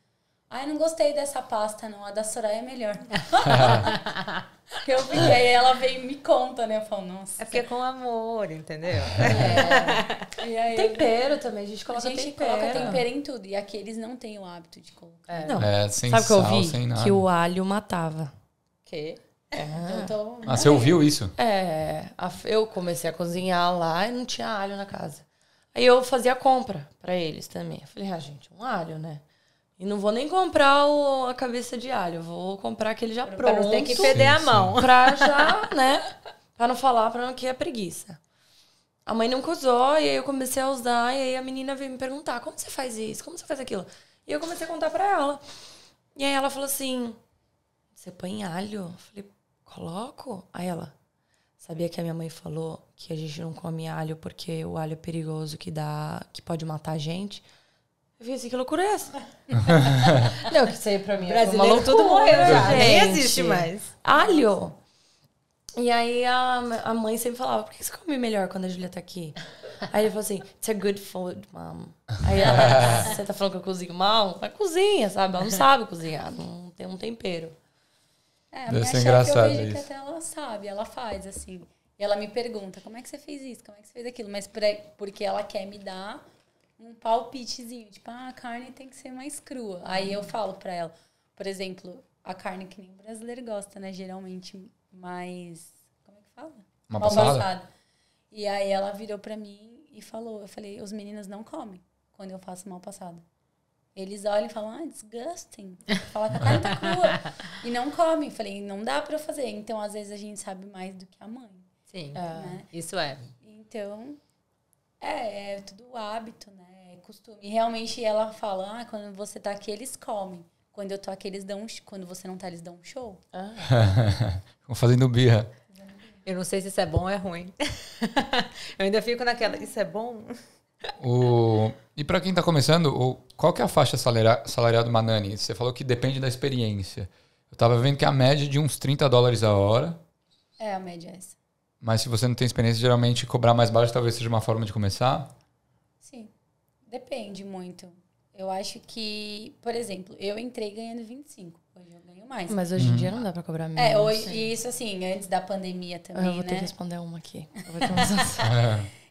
ai, não gostei dessa pasta não, a da Soraya é melhor. Eu fiquei, aí ela veio e me conta, né? Eu falo, nossa. É porque é com amor, entendeu? E aí, Tempero também, a gente coloca coloca tempero em tudo. E aqui eles não têm o hábito de colocar. Não. Sem Sabe o que eu sal, vi? sem nada. Que o alho matava. Que? Você ouviu isso? Eu comecei a cozinhar lá e não tinha alho na casa. Aí eu fazia compra pra eles também. Eu falei, gente, um alho, né? E não vou nem comprar a cabeça de alho. Vou comprar aquele já pronto. Pra não ter que feder a mão. Pra já, né? Pra não falar pra não que é preguiça. A mãe nunca usou, e aí eu comecei a usar. E aí a menina veio me perguntar, como você faz isso? Como você faz aquilo? E eu comecei a contar pra ela. E aí ela falou assim, você põe alho? Eu falei, coloco? Aí ela, sabia que a minha mãe falou que a gente não come alho porque o alho é perigoso, que pode matar a gente? Eu falei assim, que loucura é essa? Não, que isso aí pra mim Brasileiro, é uma loucura, tudo morreu já. Nem gente. existe mais. Alho? E aí a mãe sempre falava, por que você come melhor quando a Júlia tá aqui? Aí ele falou assim, it's a good food, mom. Aí ela, você tá falando que eu cozinho mal? Mas cozinha, sabe? Ela não sabe cozinhar, não tem um tempero. A Deve minha ser chefe, engraçado eu vejo isso. que até ela sabe, ela faz, assim. E ela me pergunta, como é que você fez isso? Como é que você fez aquilo? Mas porque ela quer me dar um palpitezinho. Tipo, a carne tem que ser mais crua. Aí eu falo pra ela, por exemplo, a carne que nem o brasileiro gosta, né? Geralmente mais... Como é que fala? Mal passada? E aí ela virou pra mim e falou, eu falei, os meninos não comem quando eu faço mal passado. Eles olham e falam, disgusting. Fala que a carne tá crua. E não comem. Falei, não dá pra eu fazer. Então, às vezes, a gente sabe mais do que a mãe. Sim, né? Isso é. Então, é tudo hábito, né? É costume. E realmente ela fala, quando você tá aqui, eles comem. Quando eu tô aqui, eles dão quando você não tá, eles dão um show. Ficam fazendo birra. Eu não sei se isso é bom ou é ruim. Eu ainda fico naquela, isso é bom? E para quem está começando, qual que é a faixa salarial do Manani? Você falou que depende da experiência. Eu estava vendo que a média é de uns $30 a hora. É, a média é essa. Mas se você não tem experiência, geralmente cobrar mais baixo talvez seja uma forma de começar? Sim, depende muito. Eu acho que, por exemplo, eu entrei ganhando 25. Hoje eu ganho mais. Mas hoje em dia não dá pra cobrar menos. Hoje, e isso assim, antes da pandemia também, eu vou ter que responder uma aqui. Eu vou ter umas...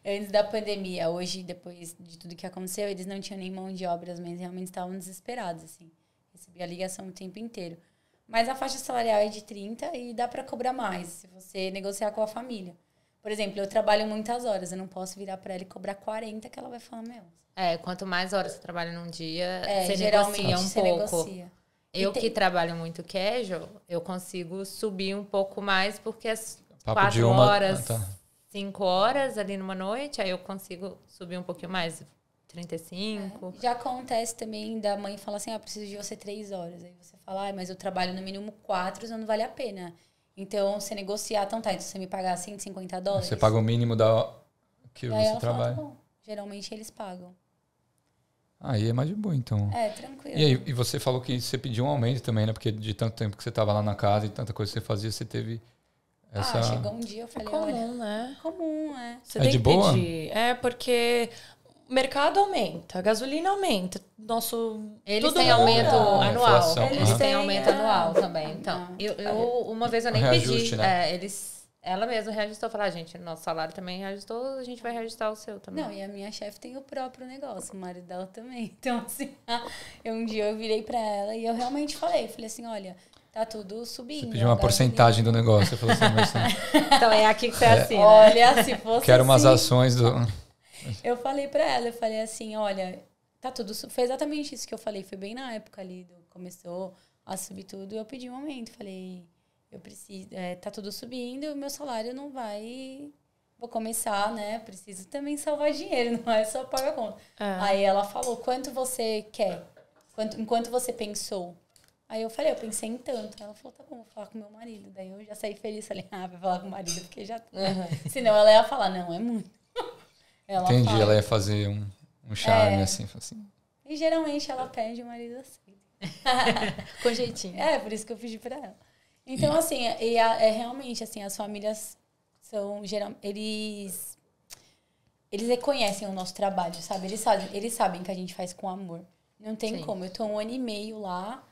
Antes da pandemia, hoje, depois de tudo que aconteceu, eles não tinham nem mão de obras, mas realmente estavam desesperados, assim. Recebi a ligação o tempo inteiro. Mas a faixa salarial é de 30 e dá pra cobrar mais, se você negociar com a família. Por exemplo, eu trabalho muitas horas, eu não posso virar pra ela e cobrar 40, que ela vai falar, Quanto mais horas você trabalha num dia, você geralmente negocia um você pouco. negocia. Eu que trabalho muito casual, eu consigo subir um pouco mais, porque as Papo 4 de uma... horas, 5 horas ali numa noite, aí eu consigo subir um pouquinho mais, 35. Já acontece também da mãe falar assim, preciso de você 3 horas. Aí você fala, mas eu trabalho no mínimo 4, não vale a pena. Então, você negociar, então você me pagar $150. Você paga o mínimo da que aí você ela trabalha. Fala, bom, geralmente eles pagam. Aí é mais de boa, então. Tranquilo. E você falou que você pediu um aumento também, né? Porque de tanto tempo que você estava lá na casa e tanta coisa que você fazia, você teve essa... Chegou um dia, eu falei, comum, né? Comum, Você tem de que boa? pedir. Porque o mercado aumenta, a gasolina aumenta. Eles têm aumento anual. Inflação, Eles têm aumento anual também. Então, uma vez eu nem reajuste, pedi. né? Ela mesma reajustou. Falou, gente, nosso salário também reajustou, a gente vai reajustar o seu também. Não, e a minha chefe tem o próprio negócio, o marido dela também. Então, assim, um dia eu virei pra ela e eu realmente falei assim, olha, tá tudo subindo. Você pediu uma porcentagem do negócio. Você falou assim, então é aqui que você assina. Olha, se fosse quero umas assim, ações do... Eu falei pra ela, eu falei assim, olha, tá tudo... Foi exatamente isso que eu falei, foi bem na época ali, começou a subir tudo, eu pedi um aumento, falei... Eu preciso, tá tudo subindo, o meu salário não vai... Vou começar, né? Preciso também salvar dinheiro, não é só pagar a conta. Aí ela falou, quanto você quer? Enquanto você pensou? Aí eu falei, eu pensei em tanto. Ela falou, tá bom, vou falar com meu marido. Daí eu já saí feliz, falei, vai falar com o marido, porque já... Senão ela ia falar, não, é muito. Entendi, ela ia fazer um charme, assim. E geralmente ela pede, o marido aceita. Com jeitinho. Por isso que eu pedi pra ela. Então, assim, realmente, assim, as famílias são, eles reconhecem o nosso trabalho, sabe? Eles sabem que a gente faz com amor. Não tem como. Eu tô 1 ano e meio lá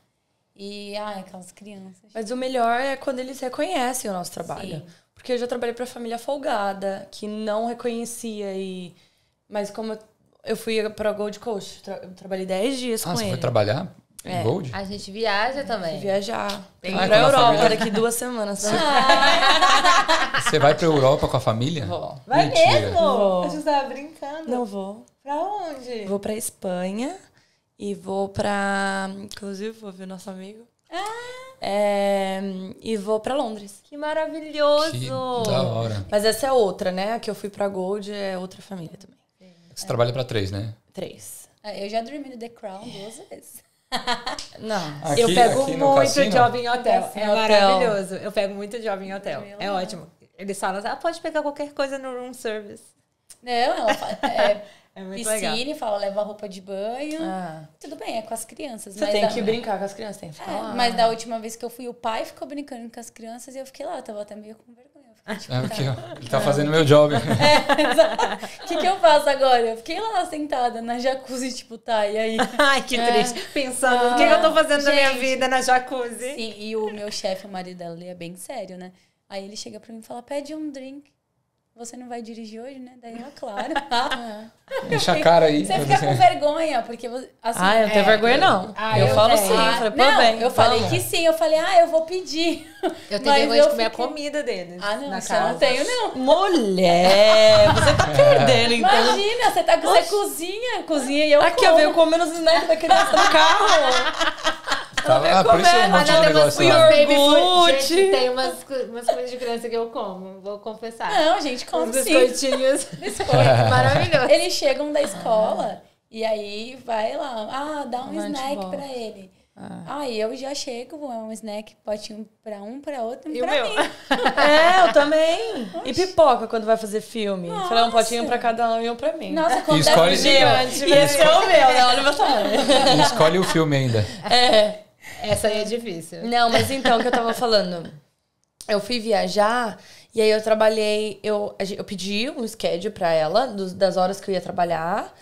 e, aquelas crianças. Mas o melhor é quando eles reconhecem o nosso trabalho. Sim. Porque eu já trabalhei pra família folgada, que não reconhecia Mas como eu fui pra Gold Coast, eu trabalhei 10 dias com ele. Você foi trabalhar? Gold? A gente viaja também. Fui viajar. Tem pra Europa daqui 2 semanas. Você vai pra Europa com a família? Vou. Vai mesmo? Vou. A gente tava brincando. Não vou. Pra onde? Vou pra Espanha e vou pra... Inclusive, vou ver nosso amigo. E vou pra Londres. Que maravilhoso! Que da hora. Mas essa é outra, né? A que eu fui pra Gold é outra família também. Você trabalha pra 3, né? 3. Eu já dormi no The Crown 2 vezes. Não. Eu pego muito cassino? job em hotel. Cassino, É maravilhoso. Eu pego muito job em hotel. É ótimo. Eles falam assim, pode pegar qualquer coisa no room service. Não, ela fala, é muito piscina, legal. fala, leva roupa de banho. Tudo bem, é com as crianças. Você tem que brincar com as crianças, tem que falar. Mas da última vez que eu fui, o pai ficou brincando com as crianças e eu fiquei lá, eu tava até meio com vergonha. Ele tá fazendo meu job. O que eu faço agora? Eu fiquei lá sentada na jacuzzi, tipo, e aí? Ai, que triste. Pensando, o que eu tô fazendo da minha vida na jacuzzi? Sim, e o meu chefe, o marido dela, ele é bem sério, né? Aí ele chega pra mim e fala, pede um drink. Você não vai dirigir hoje, né? Daí eu, claro. Deixa a cara aí. Você fica com vergonha, porque... Assim, eu não tenho vergonha, não. Eu falo sim. Eu falei que sim. Eu falei, eu vou pedir. Eu tenho vergonha de comer a comida deles. Não, na isso casa. eu não tenho, não. Mulher, você tá perdendo, então. Imagina, você cozinha e eu Aqui, eu venho comendo os snacks da criança no carro. Por isso eu não tinha um negócio lá. Gente, tem umas coisas de criança que eu como, vou confessar. Não, gente, come uns sim. Biscoitinhos. Maravilhoso. Eles chegam da escola e aí vai lá, dá um snack pra ele. Aí eu já chego, um snack, potinho pra um, pra outro e pra mim. Eu também. E pipoca quando vai fazer filme. Falei um potinho pra cada um e um pra mim. Nossa, quando escolhe gigante. Esse é o meu, né? Olha o meu tamanho. E escolhe o filme ainda. Essa aí é difícil. Não, mas então, o que eu tava falando. Eu fui viajar e aí eu trabalhei... Eu pedi um schedule pra ela, das horas que eu ia trabalhar.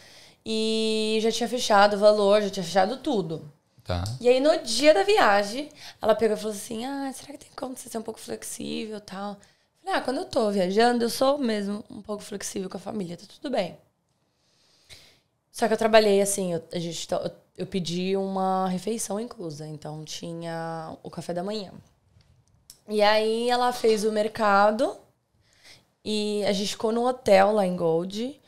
E já tinha fechado o valor, já tinha fechado tudo. Tá. E aí, no dia da viagem, ela pegou e falou assim, será que tem como você ser um pouco flexível e tal? Eu falei, quando eu tô viajando, eu sou mesmo um pouco flexível com a família, tá tudo bem. Só que eu trabalhei assim, eu pedi uma refeição inclusa, então tinha o café da manhã. E aí, ela fez o mercado e a gente ficou no hotel lá em Gold.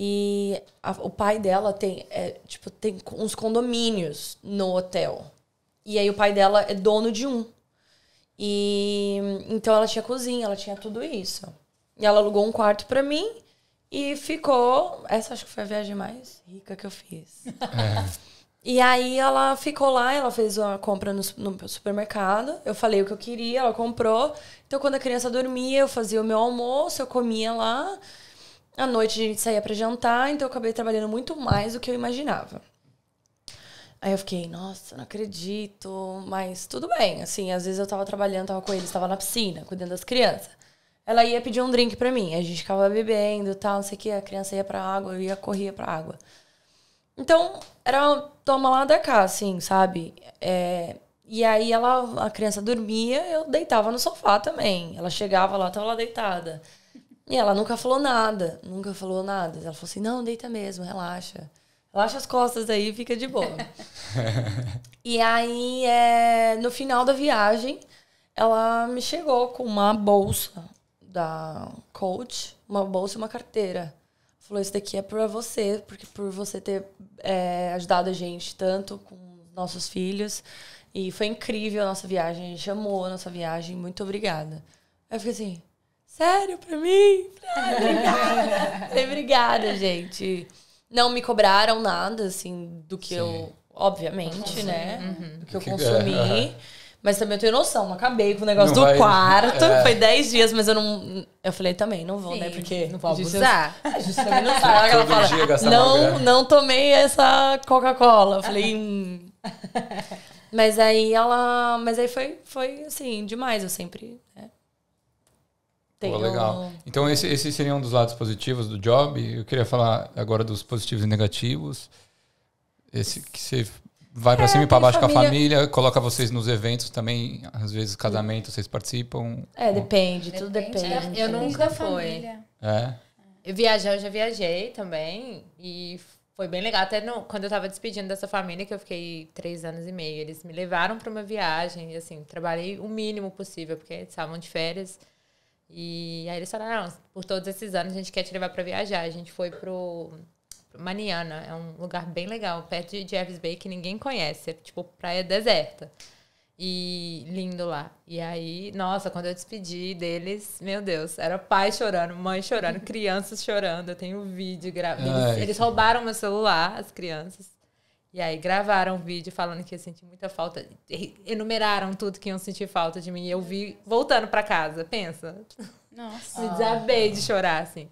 E o pai dela tem uns condomínios no hotel. E aí o pai dela é dono de um. E então ela tinha cozinha, ela tinha tudo isso. E ela alugou um quarto pra mim e ficou... Essa acho que foi a viagem mais rica que eu fiz. E aí ela ficou lá, ela fez uma compra no supermercado. Eu falei o que eu queria, ela comprou. Então quando a criança dormia, eu fazia o meu almoço, eu comia lá. À noite a gente saía pra jantar, então eu acabei trabalhando muito mais do que eu imaginava. Aí eu fiquei, nossa, não acredito, mas tudo bem. Assim, às vezes eu tava trabalhando, tava com eles, tava na piscina, cuidando das crianças. Ela ia pedir um drink pra mim, a gente ficava bebendo e tal, não sei o que, a criança ia pra água, eu corria pra água. Então, era toma lá da cá, assim, sabe? E aí a criança dormia, eu deitava no sofá também. Ela chegava lá, tava lá deitada. E ela nunca falou nada. Ela falou assim, não, deita mesmo, relaxa. Relaxa as costas aí, fica de boa. E aí, no final da viagem, ela me chegou com uma bolsa da Coach, uma bolsa e uma carteira. Falou, isso daqui é pra você, porque por você ter ajudado a gente tanto com nossos filhos. E foi incrível a nossa viagem, a gente amou a nossa viagem, muito obrigada. Aí eu fiquei assim... Sério, pra mim? Obrigada. Falei, obrigada, gente. Não me cobraram nada, assim, do que eu obviamente, né? Do que eu consumi. Mas também eu tenho noção, não acabei com o negócio do quarto. Foi 10 dias, mas eu não... Eu falei, também, não vou, né? Porque... Não vou abusar. Justo também não sabe. Ela fala, não tomei essa Coca-Cola. Eu falei... Mas aí foi assim, demais. Eu sempre... Pô, legal. Então esse seria um dos lados positivos do job. Eu queria falar agora dos positivos e negativos. Esse que você vai pra cima e pra baixo com a família, coloca vocês nos eventos também, às vezes casamento, vocês participam. Depende, tudo depende. Eu nunca fui. Eu já viajei também e foi bem legal. Até quando eu tava despedindo dessa família, que eu fiquei 3 anos e meio, eles me levaram pra uma viagem e assim, trabalhei o mínimo possível, porque estavam de férias. E aí eles falaram, não, por todos esses anos a gente quer te levar pra viajar. A gente foi pro Mariana, é um lugar bem legal, perto de Jervis Bay, que ninguém conhece. É tipo praia deserta. E lindo lá. E aí, nossa, quando eu despedi deles, meu Deus, era pai chorando, mãe chorando, crianças chorando. Eu tenho vídeo gravado. Eles roubaram meu celular, as crianças. E aí gravaram um vídeo falando que ia sentir muita falta. Enumeraram tudo que iam sentir falta de mim. E eu vi voltando pra casa. Pensa. Nossa. Me desabei de chorar, assim.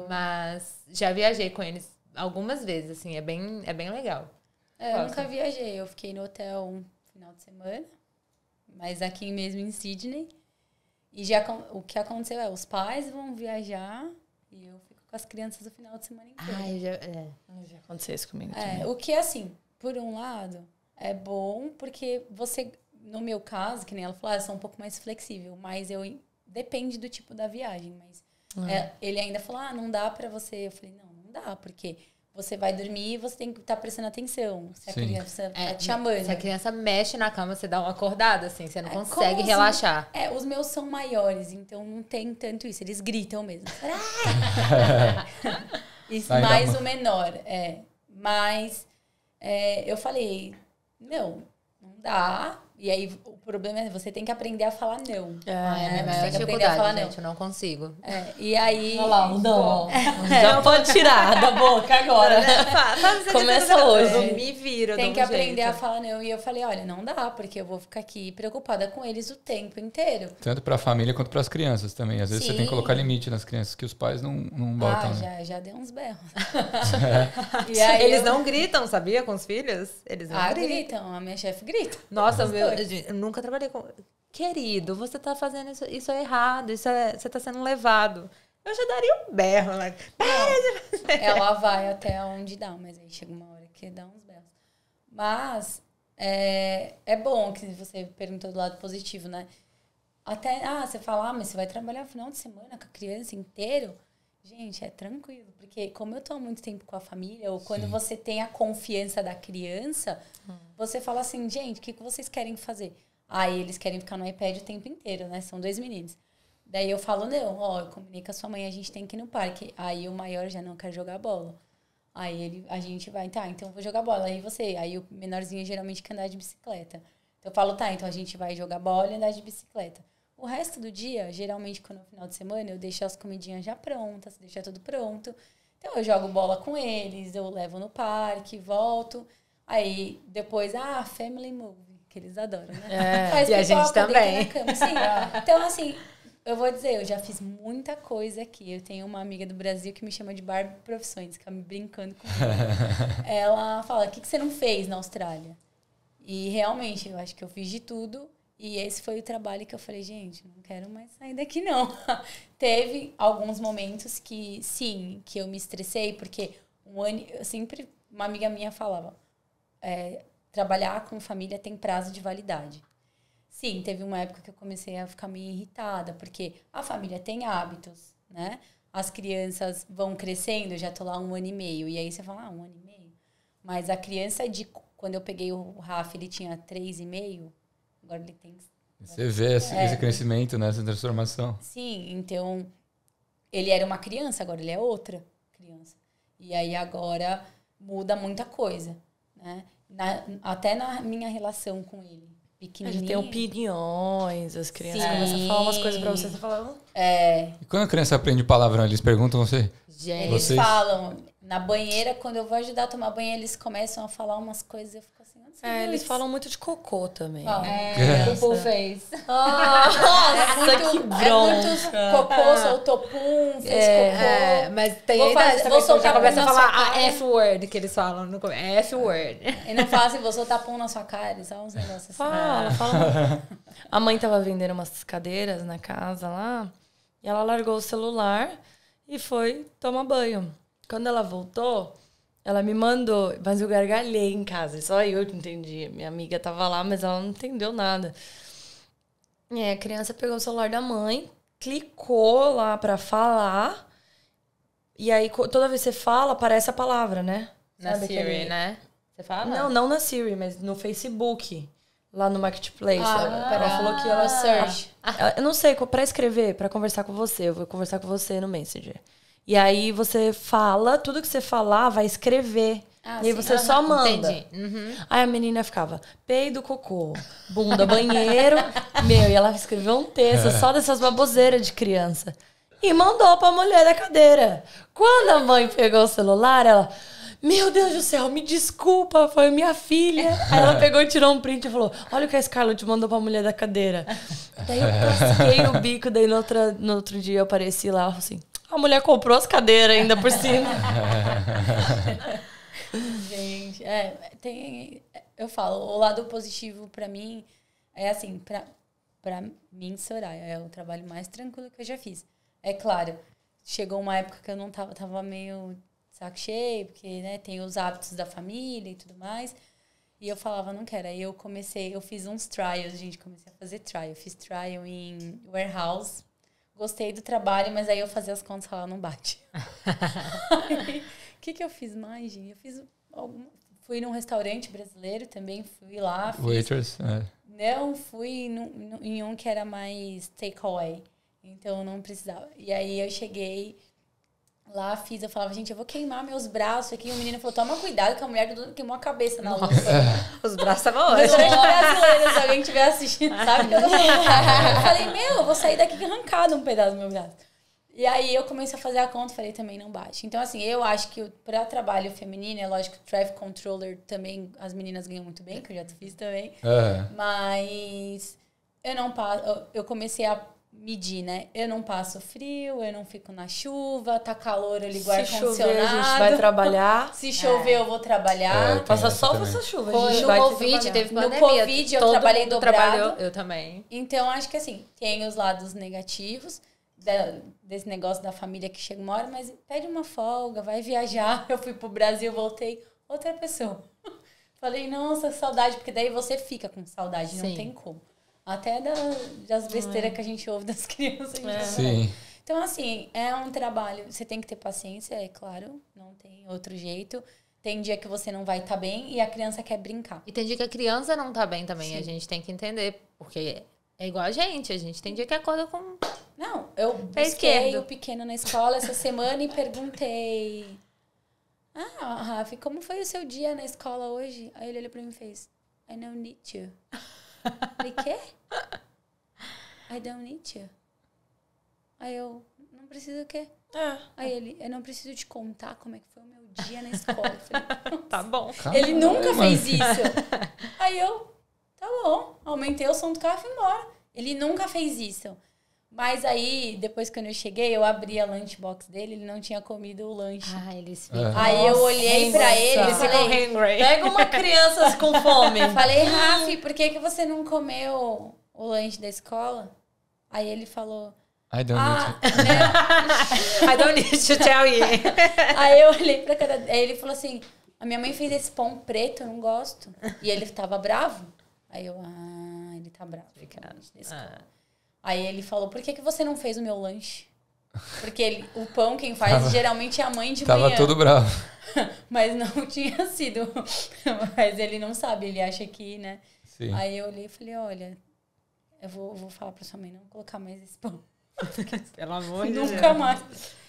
Mas já viajei com eles algumas vezes, assim. É bem legal. Eu nunca viajei. Eu fiquei no hotel um final de semana. Mas aqui mesmo em Sydney. E o que aconteceu os pais vão viajar e eu fico com as crianças o final de semana inteiro. Já aconteceu isso comigo também. O que, assim, por um lado, é bom porque você, no meu caso, que nem ela falou, eu sou um pouco mais flexível, mas depende do tipo da viagem. Mas ele ainda falou, não dá pra você. Eu falei, não dá, porque você vai dormir e você tem que estar prestando atenção. Se a criança tá te chamando. Se a criança mexe na cama, você dá uma acordada, assim, você não consegue relaxar. Os meus são maiores, então não tem tanto isso. Eles gritam mesmo. Isso, mais o menor. Mas eu falei, não dá. E aí o problema é que você tem que aprender a falar não. É minha dificuldade, gente, eu não consigo. E aí... Olha lá, não. Já pode tirar da boca agora. Começa hoje. Eu me viro. Tem que aprender a falar não. E eu falei, olha, não dá, porque eu vou ficar aqui preocupada com eles o tempo inteiro. Tanto pra família quanto pras crianças também. Às vezes você tem que colocar limite nas crianças que os pais não botam. Já deu uns berros. E aí eles não gritam, sabia? Com os filhos? Eles não gritam. A minha chefe grita. Nossa, eu nunca trabalhei com... Querido, você tá fazendo isso é errado, você tá sendo levado. Eu já daria um berro, né? Ela vai até onde dá, mas aí chega uma hora que dá uns berros. Mas é bom que você perguntou do lado positivo, né? Até, você fala, mas você vai trabalhar no final de semana com a criança inteiro? Gente, é tranquilo, porque como eu tô há muito tempo com a família, ou quando você tem a confiança da criança, você fala assim, gente, o que vocês querem fazer? Aí eles querem ficar no iPad o tempo inteiro, né? São 2 meninos. Daí eu falo, não, eu combinei com a sua mãe, a gente tem que ir no parque. Aí o maior já não quer jogar bola. Aí a gente vai, então eu vou jogar bola. Aí o menorzinho geralmente quer andar de bicicleta. Então eu falo, então a gente vai jogar bola e andar de bicicleta. O resto do dia, geralmente, quando é o final de semana, eu deixo as comidinhas já prontas, deixo tudo pronto. Então, eu jogo bola com eles, eu levo no parque, volto. Aí, depois, family movie, que eles adoram, né? Faz e a gente também. Então, assim, eu vou dizer, eu já fiz muita coisa aqui. Eu tenho uma amiga do Brasil que me chama de Barbie Profissões, fica me brincando comigo. Ela fala, o que você não fez na Austrália? E, realmente, eu acho que eu fiz de tudo. E esse foi o trabalho que eu falei, gente, não quero mais sair daqui, não. Teve alguns momentos que, sim, que eu me estressei, porque uma amiga minha falava, trabalhar com família tem prazo de validade. Sim, teve uma época que eu comecei a ficar meio irritada, porque a família tem hábitos, né? As crianças vão crescendo, eu já tô lá 1 ano e meio, e aí você fala, 1 ano e meio? Mas a criança, quando eu peguei o Rafa, ele tinha 3,5, agora ele tem... Você vê esse crescimento, né? Essa transformação. Sim, então... Ele era uma criança, agora ele é outra criança. E aí agora muda muita coisa, né? Até na minha relação com ele. pequenininho. Tem opiniões, as crianças Sim. começam a falar umas coisas pra você falar... E quando a criança aprende palavrão, eles perguntam você? Gente, Eles Vocês? falam, na banheira, quando eu vou ajudar a tomar banho, eles começam a falar umas coisas, eu fico assim, onde você viu eles isso? falam muito de cocô também. Falam. o Poo fez. Nossa, que É bronca. muito cocô, soltou pum, fez cocô. Mas tem Vou aí fazer- também vou que soltar já começa a na falar sua a cara. F-word que eles falam no começo. F-word. E não fala assim, vou soltar pum na sua cara, e só uns negócios assim. Fala. A mãe tava vendendo umas cadeiras na casa lá, e ela largou o celular e foi tomar banho. Quando ela voltou, ela me mandou, mas eu gargalhei em casa, só eu entendi. Minha amiga tava lá, mas ela não entendeu nada. E aí a criança pegou o celular da mãe, clicou lá pra falar, e aí toda vez que você fala, aparece a palavra, né? Na Sabe Siri, aquele- né? Você fala? Não na Siri, mas no Facebook, lá no Marketplace. Ah, Ela falou que ela search. eu não sei, pra escrever, pra conversar com você. Eu vou conversar com você no Messenger. E aí você fala, tudo que você falar vai escrever. E aí você só manda. Entendi. Uhum. Aí a menina ficava, peido, cocô, bunda, banheiro. E ela escreveu um texto só dessas baboseiras de criança. E mandou pra mulher da cadeira. Quando a mãe pegou o celular, ela... Meu Deus do céu, me desculpa, foi minha filha. Aí ela pegou e tirou um print e falou, olha o que a Scarlett mandou pra mulher da cadeira. Daí eu casquei o bico, daí no outro dia eu apareci lá, assim, a mulher comprou as cadeiras ainda por cima. Gente, eu falo, o lado positivo pra mim é assim, pra mim, Soraya, é o trabalho mais tranquilo que eu já fiz. É claro, chegou uma época que eu não tava meio saco cheio, porque, né, tem os hábitos da família e tudo mais. E eu falava, não quero. Aí eu fiz uns trials, gente, comecei a fazer trial. Eu fiz trial em warehouse. Gostei do trabalho, mas aí eu fazia as contas e falava, não bate. O que eu fiz mais, gente? Fui num restaurante brasileiro também, fui lá. Waitress. Não, fui em um que era mais takeaway. Então não precisava. E aí eu cheguei lá, eu falava, gente, eu vou queimar meus braços aqui. E o menino falou, toma cuidado que a mulher queimou a cabeça na louça. Os braços estavam Restaurante ótimos. brasileiro, se alguém estiver assistindo, sabe? Eu falei, eu vou sair daqui arrancado um pedaço do meu braço. E aí eu comecei a fazer a conta, falei, também não bate. Então, assim, eu acho que para trabalho feminino, é lógico que o traffic controller também, as meninas ganham muito bem, que eu já fiz também. Mas eu não passo, eu comecei a medir, né? Eu não passo frio, eu não fico na chuva, tá calor, eu ligo o ar-condicionado. Se chover, a gente vai trabalhar. Se chover, eu vou trabalhar. Passa sol, passa chuva. Foi, no Covid, teve pandemia. No Covid, eu todo trabalhei mundo dobrado. trabalhou, eu também. Então, acho que assim, tem os lados negativos desse negócio da família que chega uma hora, mas pede uma folga, vai viajar. Eu fui pro Brasil, voltei, outra pessoa. Falei, nossa, saudade, porque daí você fica com saudade, não tem como. Até das besteiras que a gente ouve das crianças. Sim. Então, assim, é um trabalho, você tem que ter paciência, é claro, não tem outro jeito. Tem dia que você não vai estar bem e a criança quer brincar. E tem dia que a criança não tá bem também. Sim. A gente tem que entender, porque é igual a gente tem dia que acorda com... Não, eu Pé busquei esquerdo. o pequeno na escola essa semana e perguntei... Rafi, como foi o seu dia na escola hoje? Aí ele olhou pra mim e fez... I don't need you. Falei, quê? I don't need you. Aí eu... Não preciso o quê? Aí ele... Eu não preciso te contar como é que foi o meu dia na escola. Eu falei, Tá bom. ele nunca fez isso. Aí eu... Tá bom. Aumentei o som do carro e fui embora. Ele nunca fez isso. Mas aí, depois que eu cheguei, eu abri a lunchbox dele, ele não tinha comido o lanche. Eles ficam... Aí eu olhei pra ele e Eles ficam falei... hungry. Pega uma criança com fome. Falei, Rafi, por que você não comeu o lanche da escola? Aí ele falou... I don't need né? I don't need to tell you. Aí eu olhei pra cara... Aí ele falou assim, a minha mãe fez esse pão preto, eu não gosto. E ele tava bravo. Aí eu, ele tá bravo. Aí ele falou, por que você não fez o meu lanche? Porque o pão quem faz geralmente é a mãe de manhã. Tava todo bravo. Mas não tinha sido. Mas ele não sabe, ele acha que, né? Sim. Aí eu olhei e falei, olha, eu vou falar pra sua mãe não colocar mais esse pão. Pelo amor de Deus. Nunca mais.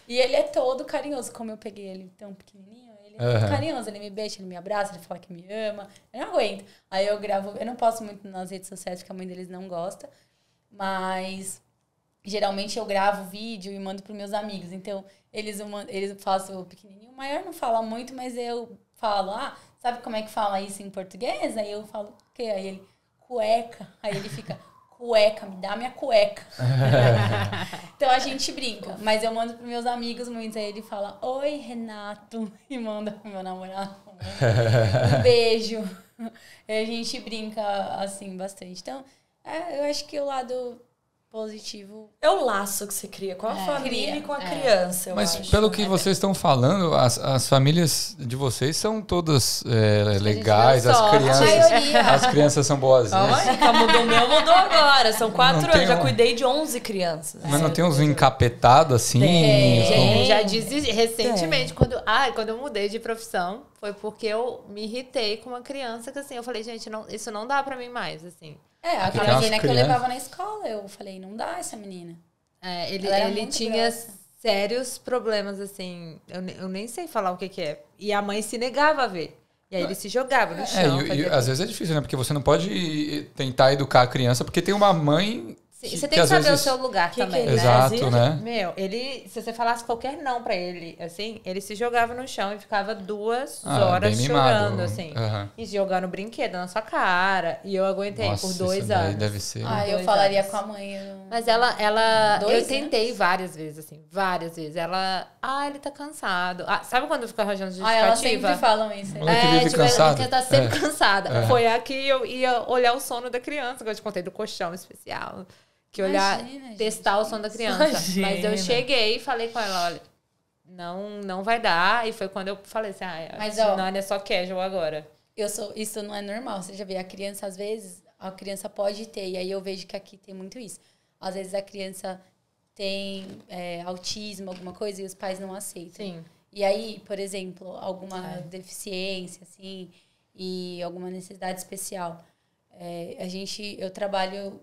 E ele é todo carinhoso, como eu peguei ele tão pequenininho, Ele é muito carinhoso, ele me beija, ele me abraça, ele fala que me ama. Eu não aguento. Aí eu gravo, eu não posto muito nas redes sociais, porque a mãe deles não gosta. Mas geralmente eu gravo vídeo e mando pros meus amigos. Então, eles façam o pequenininho. O maior não fala muito, mas eu falo, sabe como é que fala isso em português? Aí eu falo, o quê? Aí ele, cueca. Aí ele fica, cueca, me dá minha cueca. Então a gente brinca. Mas eu mando pros meus amigos muitos. Aí ele fala, oi, Renato. E manda pro meu namorado. Um beijo. Aí a gente brinca, assim, bastante. Então, eu acho que o lado positivo é o laço que se cria com a família e com a criança. Mas pelo que vocês estão falando, as famílias de vocês são todas legais, as crianças são boazinhas. Mudou o meu, mudou agora. São 4 anos, já cuidei de 11 crianças. Mas não tem uns encapetados assim? Gente, já disse recentemente, quando eu mudei de profissão, foi porque eu me irritei com uma criança que assim, eu falei, gente, isso não dá pra mim mais, assim. Aquela menina que eu levava na escola, eu falei, não dá essa menina. Ele tinha sérios problemas, assim, eu nem sei falar o que é. E a mãe se negava a ver. E aí ele se jogava no chão. Às vezes é difícil, né? Porque você não pode tentar educar a criança, porque tem uma mãe... Você tem que saber o seu lugar também. Exato, né? Se você falasse qualquer não pra ele, assim, ele se jogava no chão e ficava 2 horas chorando, assim. E jogando brinquedo na sua cara. E eu aguentei por 2 anos. Deve ser. Eu falaria com a mãe. Mas eu tentei várias vezes, assim. Várias vezes. Ela, ele tá cansado. Sabe quando fica arranjando justificativa? Elas sempre falam isso. Ela tá sempre cansada. Foi aqui eu ia olhar o sono da criança, que eu te contei do colchão especial. Que testar o sono da criança. Mas eu cheguei e falei com ela, olha, não vai dar. E foi quando eu falei assim, não é só casual agora. Isso não é normal. Você já vê, a criança, às vezes, a criança pode ter. E aí eu vejo que aqui tem muito isso. Às vezes a criança tem autismo, alguma coisa, e os pais não aceitam. Sim. E aí, por exemplo, alguma deficiência, assim, e alguma necessidade especial. Eu trabalho...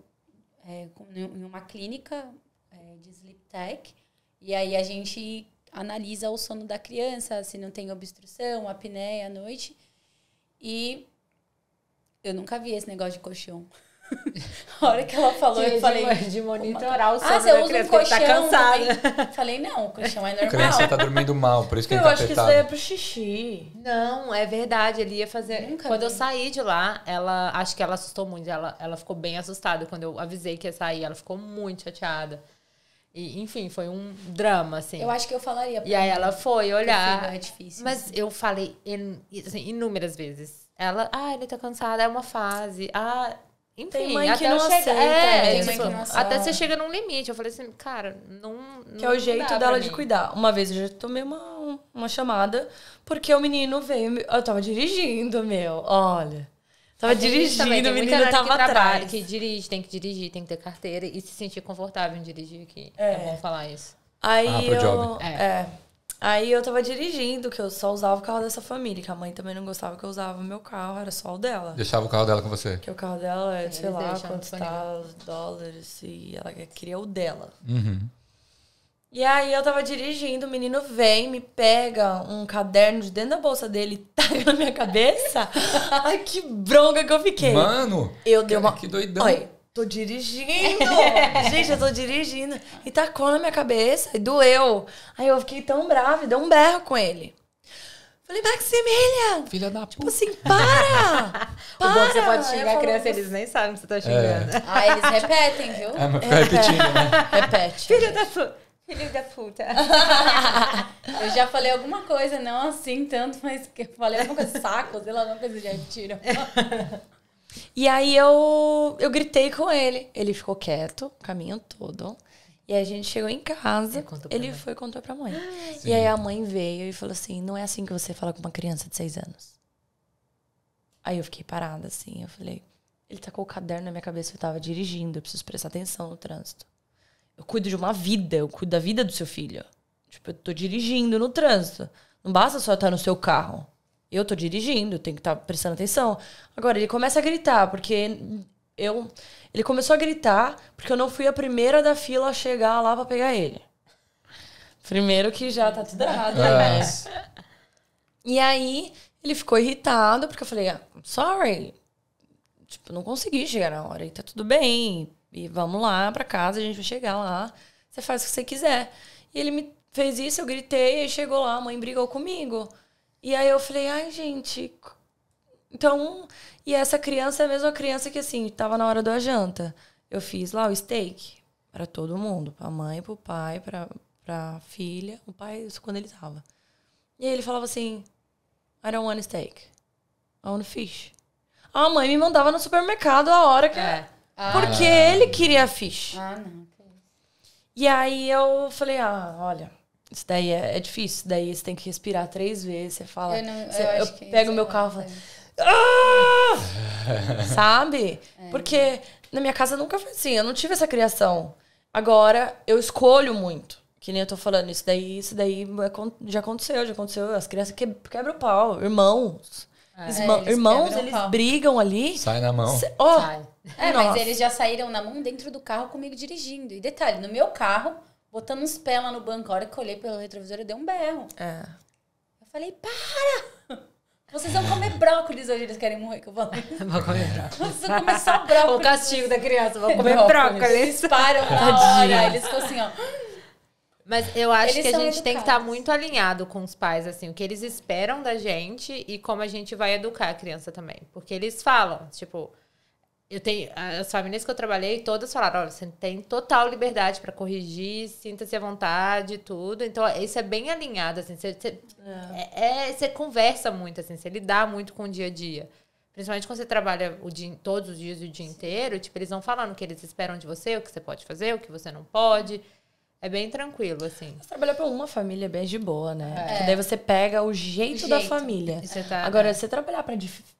em uma clínica de sleep tech, e aí a gente analisa o sono da criança, se não tem obstrução, apneia à noite, e eu nunca vi esse negócio de colchão. A hora que ela falou, eu falei... De monitorar o sono você da usa criança, um colchão tá cansada. também. Falei, não, o colchão é normal. A criança tá dormindo mal, por isso que é eu acho que isso encapetado. daí é pro xixi. Não, é verdade, ele ia fazer... Quando eu saí de lá, acho que ela assustou muito, ela ficou bem assustada. Quando eu avisei que ia sair, ela ficou muito chateada. E, enfim, foi um drama, assim. Eu acho que eu falaria pra E aí ela foi olhar. É difícil. Mas eu falei assim, inúmeras vezes. Ela, ele tá cansada, é uma fase. Enfim, tem mãe até que não aceita. Tem mãe que não aceita. até você chega num limite. Eu falei assim, cara, não que é o jeito dela de cuidar. Uma vez eu já tomei uma chamada, porque o menino veio... Eu tava dirigindo, olha. Tava dirigindo, o menino tava atrás. Que dirige, tem que dirigir, tem que ter carteira e se sentir confortável em dirigir aqui. É bom falar isso. Aí pro job. Aí eu tava dirigindo, que eu só usava o carro dessa família, que a mãe também não gostava que eu usava o meu carro, era só o dela. Deixava o carro dela com você? Que o carro dela é, sei lá, quantos dólares, e ela queria o dela. Uhum. E aí eu tava dirigindo, o menino vem, me pega um caderno de dentro da bolsa dele e taca na minha cabeça. Ai, que bronca que eu fiquei. Mano, eu dei uma... que doidão. Olha, tô dirigindo. Gente, eu tô dirigindo. E tacou na minha cabeça e doeu. Aí eu fiquei tão brava e dei um berro com ele. Falei, Maximilian! Filha da tipo assim, para! O bom é que você pode xingar a criança, eles nem sabem que você tá xingando. Eles repetem, viu? Mas fica repetindo, né? Repete. Filho da puta. Filho da puta. Eu já falei alguma coisa, não assim tanto, mas que eu falei alguma coisa, saco, sei lá, alguma coisa de retiro. E aí eu gritei com ele. Ele ficou quieto o caminho todo. E a gente chegou em casa, ele foi e contou pra mãe. E aí a mãe veio e falou assim, não é assim que você fala com uma criança de 6 anos. Aí eu fiquei parada assim, eu falei, ele tacou o caderno na minha cabeça, eu tava dirigindo, eu preciso prestar atenção no trânsito. Eu cuido de uma vida, eu cuido da vida do seu filho. Tipo, eu tô dirigindo no trânsito. Não basta só estar no seu carro. Eu tô dirigindo, eu tenho que estar prestando atenção. Agora, ele começa a gritar, porque ele começou a gritar porque eu não fui a primeira da fila a chegar lá pra pegar ele. Primeiro que já tá tudo errado, né? E aí, ele ficou irritado, porque eu falei, sorry. Tipo, não consegui chegar na hora. E tá tudo bem. E vamos lá pra casa, a gente vai chegar lá. Você faz o que você quiser. E ele me fez isso, eu gritei, aí chegou lá, a mãe brigou comigo. E aí eu falei, ai, gente... Então, e essa criança é a mesma criança que, assim, tava na hora da janta. Eu fiz lá o steak para todo mundo. Pra mãe, pro pai, pra filha. O pai, isso quando ele tava. E aí ele falava assim, I don't want steak. I want fish. A mãe me mandava no supermercado a hora que... Porque ele queria fish. Não. E aí eu falei, olha, isso daí é difícil. Isso daí você tem que respirar 3 vezes. Você fala... Eu pego o meu carro e falo... Sabe? Porque na minha casa nunca foi assim. Eu não tive essa criação. Agora, eu escolho muito. Que nem eu tô falando. Isso daí já aconteceu. As crianças quebram o pau. Irmãos. Irmãos, eles brigam ali. Sai na mão. Sai. Mas eles já saíram na mão dentro do carro comigo dirigindo. E detalhe, no meu carro, botando uns pés lá no banco. A hora que eu olhei pelo retrovisor, eu dei um berro. Eu falei, para! Vocês vão comer brócolis hoje, eles querem morrer, que eu falei. Vou comer brócolis. Vocês vão comer só brócolis. O castigo da criança, vou comer brócolis. Eles param na hora, eles ficam assim, ó. Mas eu acho Eles que a são gente tem que estar educados. muito alinhado com os pais, assim, o que eles esperam da gente e como a gente vai educar a criança também. Porque eles falam, tipo, as famílias que eu trabalhei, todas falaram, olha, você tem total liberdade para corrigir, sinta-se à vontade, tudo. Então, isso é bem alinhado, assim, você conversa muito, assim, você lidar muito com o dia a dia. Principalmente quando você trabalha todos os dias e o dia inteiro, tipo, eles vão falando o que eles esperam de você, o que você pode fazer, o que você não pode. É bem tranquilo, assim. Você trabalha pra uma família bem de boa, né? Porque daí você pega o jeito da família. Agora, você trabalhar pra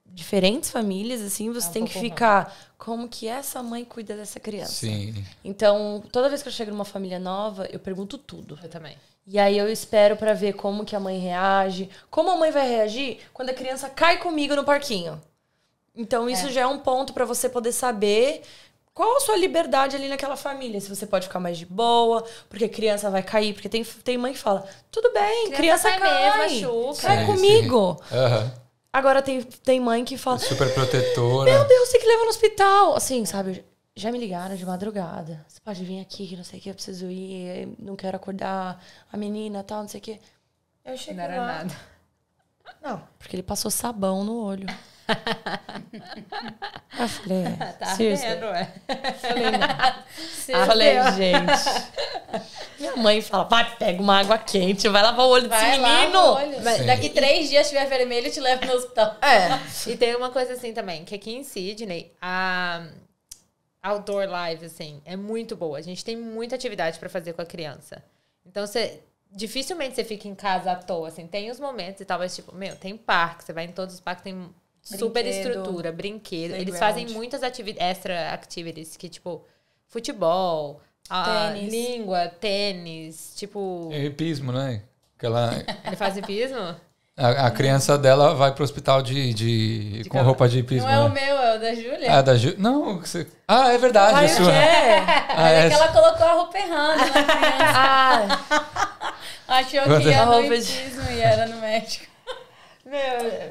diferentes famílias, assim, você tem que ficar... Como que essa mãe cuida dessa criança? Sim. Então, toda vez que eu chego numa família nova, eu pergunto tudo. Eu também. E aí eu espero pra ver como que a mãe reage. Como a mãe vai reagir quando a criança cai comigo no parquinho. Então, isso já é um ponto pra você poder saber... Qual a sua liberdade ali naquela família? Se você pode ficar mais de boa, porque a criança vai cair. Porque tem mãe que fala, tudo bem, criança cai. Machuca. Cai comigo. Uhum. Agora tem mãe que fala, super protetora. meu Deus, tem que levar no hospital. Assim, sabe? Já me ligaram de madrugada. Você pode vir aqui, que não sei o que, eu preciso ir. Não quero acordar a menina, tal, não sei o que. Eu cheguei Não era nada. Não, porque ele passou sabão no olho. Eu falei, Tá vendo, ué? Falei, gente. Minha mãe fala, vai, pega uma água quente, vai lavar o olho desse menino. Mas daqui 3 dias, se estiver vermelho, eu te levo no hospital. E tem uma coisa assim também, que aqui em Sydney, a outdoor live, assim, é muito boa. A gente tem muita atividade pra fazer com a criança. Então, dificilmente você fica em casa à toa, assim. Tem os momentos e tal, mas tipo, tem parque, você vai em todos os parques, tem super estrutura, brinquedo. Eles fazem muitas extra activities, que tipo, futebol, língua, tênis, tipo... É hipismo, né? Ele faz hipismo? A criança dela vai pro hospital com roupa de hipismo. Não é o né? meu, é o da Júlia. Ah, da Júlia? Não, você... é verdade. Ai, sua. É que ela colocou a roupa errada na criança. Achou que ia no hipismo e era no médico.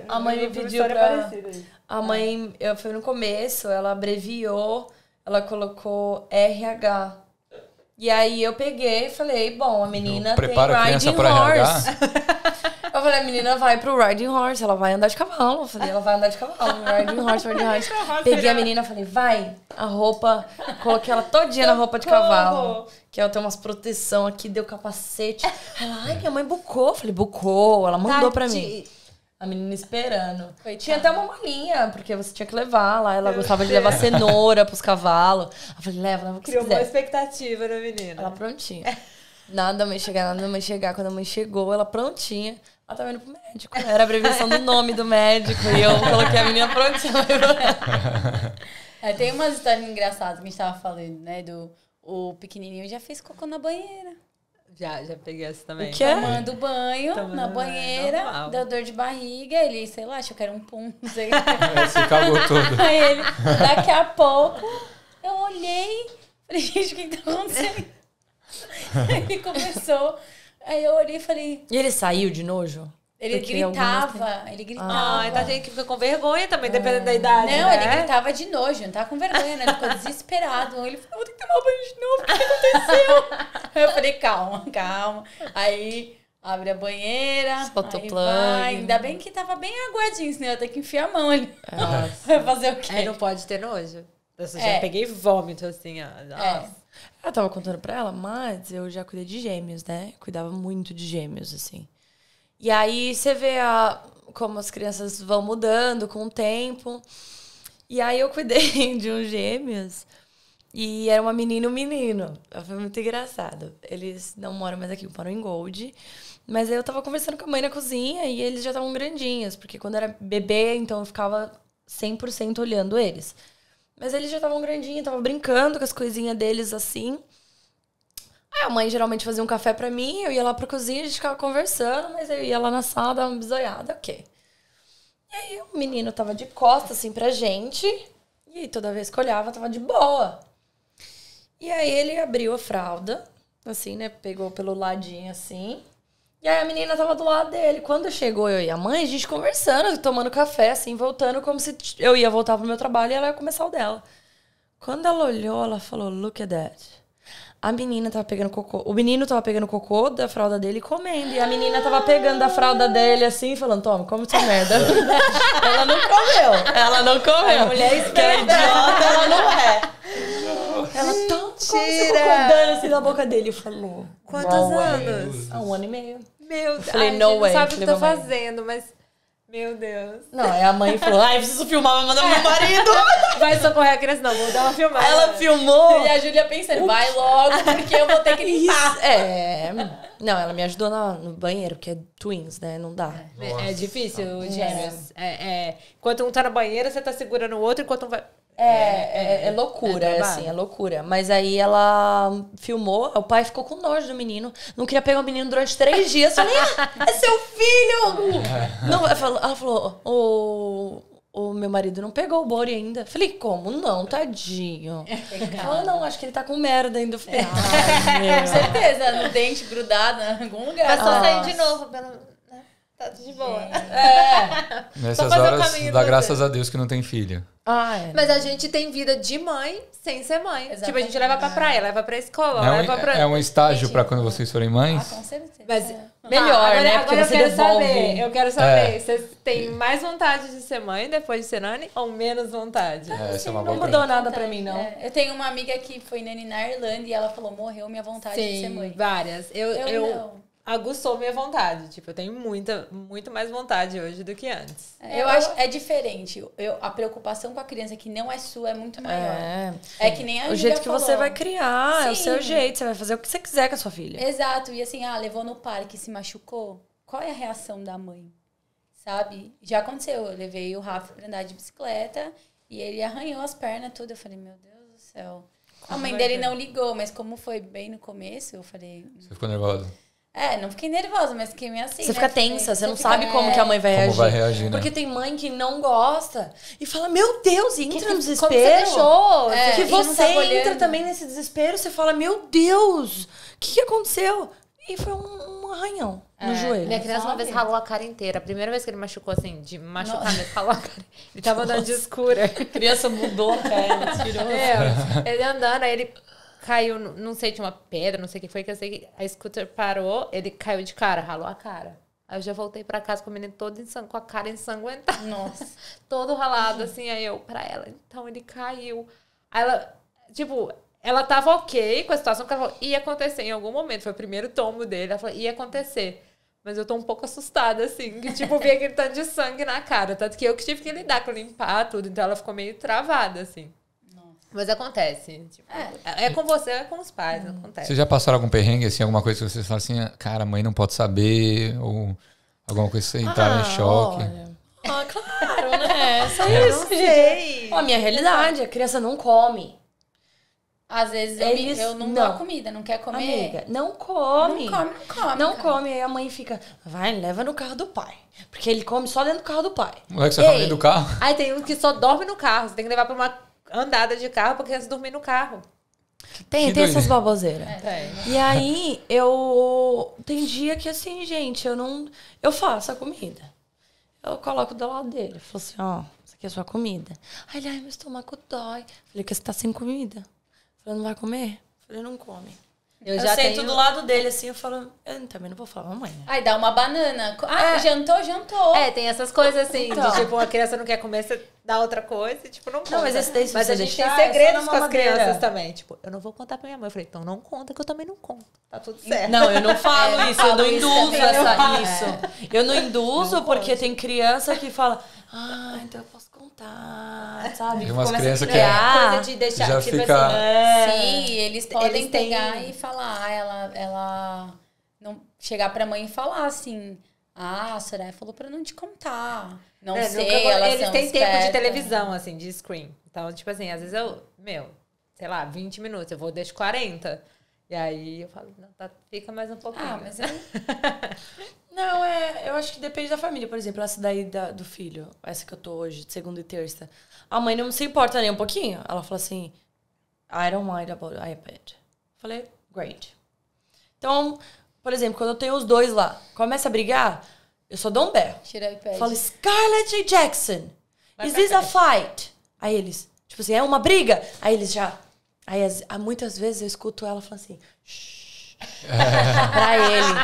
A mãe me pediu pra... A mãe, foi no começo, ela abreviou, ela colocou RH. E aí eu peguei e falei, bom, a menina prepara tem a criança riding pra horse. RH? Eu falei, a menina vai pro riding horse, ela vai andar de cavalo. Eu falei, ela vai andar de cavalo, riding horse. Peguei a menina, falei, vai, a roupa, coloquei ela todinha na roupa de cavalo. Que ela tem umas proteção aqui, deu capacete. Ela, ai, minha mãe bucou. Eu falei, bucou, ela mandou pra mim. A menina esperando. Tinha até uma malinha, porque você tinha que levar lá. Ela gostava de levar cenoura pros cavalos. Eu falei, leva o que você quiser. Criou uma expectativa na menina. Ela prontinha. Nada da mãe chegar. Quando a mãe chegou, ela prontinha. Ela tava indo pro médico. Era a abreviação do nome do médico. E eu coloquei a menina prontinha. Tem umas histórias engraçadas que a gente tava falando, né? O pequenininho já fez cocô na banheira. Já peguei essa também. O quê? Tomando banho na banheira, normal. deu dor de barriga, ele, sei lá, achou que era um pum, não sei. Você cagou todo. Aí ele, daqui a pouco, eu olhei, falei, gente, o que tá acontecendo? Aí começou, aí eu olhei e falei... E ele saiu de nojo? Ele gritava. Ai, tá gente que fica com vergonha também, dependendo da idade. Não, né? ele gritava de nojo, não tava com vergonha, né? Ele ficou desesperado. Ele falou, vou ter que tomar banho de novo, o que aconteceu? Eu falei, calma. Aí abre a banheira. Solta o aí plug. vai. Ainda bem que tava bem aguadinho, senão eu ia ter que enfiar a mão ali. Vai fazer o quê? Aí não pode ter nojo. Eu já peguei vômito, assim, ó. Nossa. Eu tava contando pra ela, mas eu já cuidei de gêmeos, né? Cuidava muito de gêmeos, assim. E aí você vê como as crianças vão mudando com o tempo. E aí eu cuidei de uns gêmeos. E era uma menina e um menino. Foi muito engraçado. Eles não moram mais aqui, moram em Gold. Mas aí eu tava conversando com a mãe na cozinha e eles já estavam grandinhos. Porque quando era bebê, então eu ficava 100% olhando eles. Mas eles já estavam grandinhos, tava brincando com as coisinhas deles assim. Aí a mãe geralmente fazia um café pra mim, eu ia lá pra cozinha, a gente ficava conversando, mas eu ia lá na sala, dava uma bisoiada, ok. E aí o menino tava de costas, assim, pra gente, e toda vez que olhava, tava de boa. E aí ele abriu a fralda, assim, né, pegou pelo ladinho, assim, e aí a menina tava do lado dele. Quando chegou eu e a mãe, a gente conversando, tomando café, assim, voltando, como se eu ia voltar pro meu trabalho e ela ia começar o dela. Quando ela olhou, ela falou, look at that. A menina tava pegando cocô. O menino tava pegando cocô da fralda dele e comendo. E a menina tava pegando da fralda dele assim, falando, toma, come essa merda. Ela não comeu. A mulher esperta. Idiota, ela não é. Ela come esse cocô dando assim na boca dele. Falou. Quantos anos? 1 ano e meio. Meu Deus. Falei, Ai, no gente, way. não sabe o que Falei, tá mamãe. fazendo, mas... Meu Deus. Não, aí a mãe falou, ai, preciso filmar, vai mandar pro meu marido. Vai socorrer a criança, não, vou dar uma filmada. Ela filmou. E a Júlia pensando, vai logo, porque eu vou ter que limpar. Não, ela me ajudou no banheiro, porque é twins, né? Não dá. É difícil, gêmeos. Enquanto um tá na banheira, você tá segurando o outro, enquanto um vai... É loucura, assim, é loucura. Mas aí ela filmou, o pai ficou com nojo do menino. Não queria pegar o menino durante 3 dias. Eu falei, é seu filho! Não, ela falou, o meu marido não pegou o Bori ainda. Eu falei, como? Não, tadinho. Ela falou, não, acho que ele tá com merda ainda. Eu falei, Com certeza, no dente grudado em algum lugar. Vai só sair de novo, tá de boa. Nessas fazer o horas, caminho dá do graças a Deus que não tem filho. Mas a gente tem vida de mãe sem ser mãe. Exatamente. Tipo, a gente leva pra praia, leva pra escola, leva pra... É um estágio Gente, pra quando vocês forem mães? Com certeza. Mas Melhor, agora, né? Porque Agora você eu quero devolve. saber, vocês têm mais vontade de ser mãe depois de ser nani ou menos vontade? Essa é uma não boa mudou pergunta. nada pra mim, não. Eu tenho uma amiga que foi nani na Irlanda e ela falou, morreu minha vontade de ser mãe. Várias. Eu não. aguçou minha vontade. Tipo, eu tenho muito mais vontade hoje do que antes. Eu acho é diferente. A preocupação com a criança que não é sua é muito maior. É que nem a O Júlia jeito que falou. você vai criar, é o Sim. seu jeito. Você vai fazer o que você quiser com a sua filha. Exato. E assim, levou no parque e se machucou. Qual é a reação da mãe? Sabe? Já aconteceu. Eu levei o Rafa pra andar de bicicleta e ele arranhou as pernas tudo. Eu falei, meu Deus do céu. A mãe dele não ligou, mas como foi bem no começo, eu falei... Você ficou nervosa? Não fiquei nervosa, mas fiquei meio assim, Você né? fica tensa, você não fica- sabe como que a mãe vai Como reagir. vai reagir, né? Porque tem mãe que não gosta e fala, meu Deus, e entra no Como desespero. você deixou? Que e não você tava entra olhando. também nesse desespero, você fala, meu Deus, o que aconteceu? E foi um arranhão no joelho. Minha criança uma Sabe? vez ralou a cara inteira. A primeira vez que ele machucou, assim, de machucar mesmo, ralou a cara. Ele tava andando de escura. A criança mudou, cara, tirou. Ele andando, aí ele caiu, não sei, tinha uma pedra, não sei o que foi, que eu sei que a scooter parou, ele caiu de cara, ralou a cara. Aí eu já voltei pra casa com o menino todo com a cara ensanguentada. Nossa. Todo ralado, assim, aí eu, pra ela, então ele caiu. Aí ela, tipo, ela tava ok com a situação, porque ela falou, ia acontecer em algum momento, foi o primeiro tombo dele, ela falou, ia acontecer. Mas eu tô um pouco assustada, assim, que tipo, vi aquele tanto de sangue na cara, tanto que eu que tive que lidar com limpar tudo, então ela ficou meio travada, assim. Mas acontece. Tipo, é com você, é com os pais, acontece. Vocês já passaram algum perrengue, assim, alguma coisa que vocês falam assim, cara, a mãe não pode saber, ou alguma coisa que vocês entraram em choque? Claro, né? Só Eu isso. não sei. A minha realidade, a criança não come. Às vezes Eles eu não não. dou a comida, não quer comer. Amiga, não come. Não come. Não cara. come. Aí a mãe fica, vai, leva no carro do pai. Porque ele come só dentro do carro do pai. O moleque só tá dentro do carro? Aí tem um que só dorme no carro, você tem que levar pra uma andada de carro pra criança dormir no carro. Tem essas baboseiras. Tem. E aí, tem dia que assim, gente, eu faço a comida. Eu coloco do lado dele. Eu falo assim, ó, isso aqui é a sua comida. Aí ele, ai, meu estômago dói. Falei, que você tá sem comida. Falei, não vai comer? Falei, não come. Eu já sento do lado dele, assim, eu falo, eu também não vou falar, mamãe, né? Aí dá uma banana. Jantou. Tem essas coisas assim, de tipo, a criança não quer comer, você dá outra coisa e tipo, não conta. Não, mas esse daí, se você a gente deixar, tem segredos é com as crianças também. Tipo, eu não vou contar pra minha mãe. Eu falei, então não conta, que eu também não conto. Tá tudo certo. Não, eu não falo isso, eu não induzo isso. Eu não induzo porque tem criança que fala, então eu posso contar, sabe? Tem umas crianças que coisa de deixar, já tipo fica... assim. Sim, eles podem pegar e falar, ela não chegar pra mãe e falar assim, a Soraya falou pra não te contar. Não sei, eles têm tempo de televisão, assim, de screen. Então, tipo assim, às vezes sei lá, 20 minutos, eu vou deixar 40. E aí eu falo, não, fica mais um pouquinho. Mas Não, eu acho que depende da família. Por exemplo, essa daí do filho, essa que eu tô hoje, de segunda e terça. A mãe não se importa nem um pouquinho. Ela fala assim, I don't mind about iPad. Falei, great. Então, por exemplo, quando eu tenho os dois lá, começa a brigar, eu só dou um berro. Tira o iPad. Falo, Scarlett e Jackson, is this a fight? Aí eles, tipo assim, é uma briga? Aí eles já... Aí muitas vezes eu escuto ela falando assim, shh, pra ele.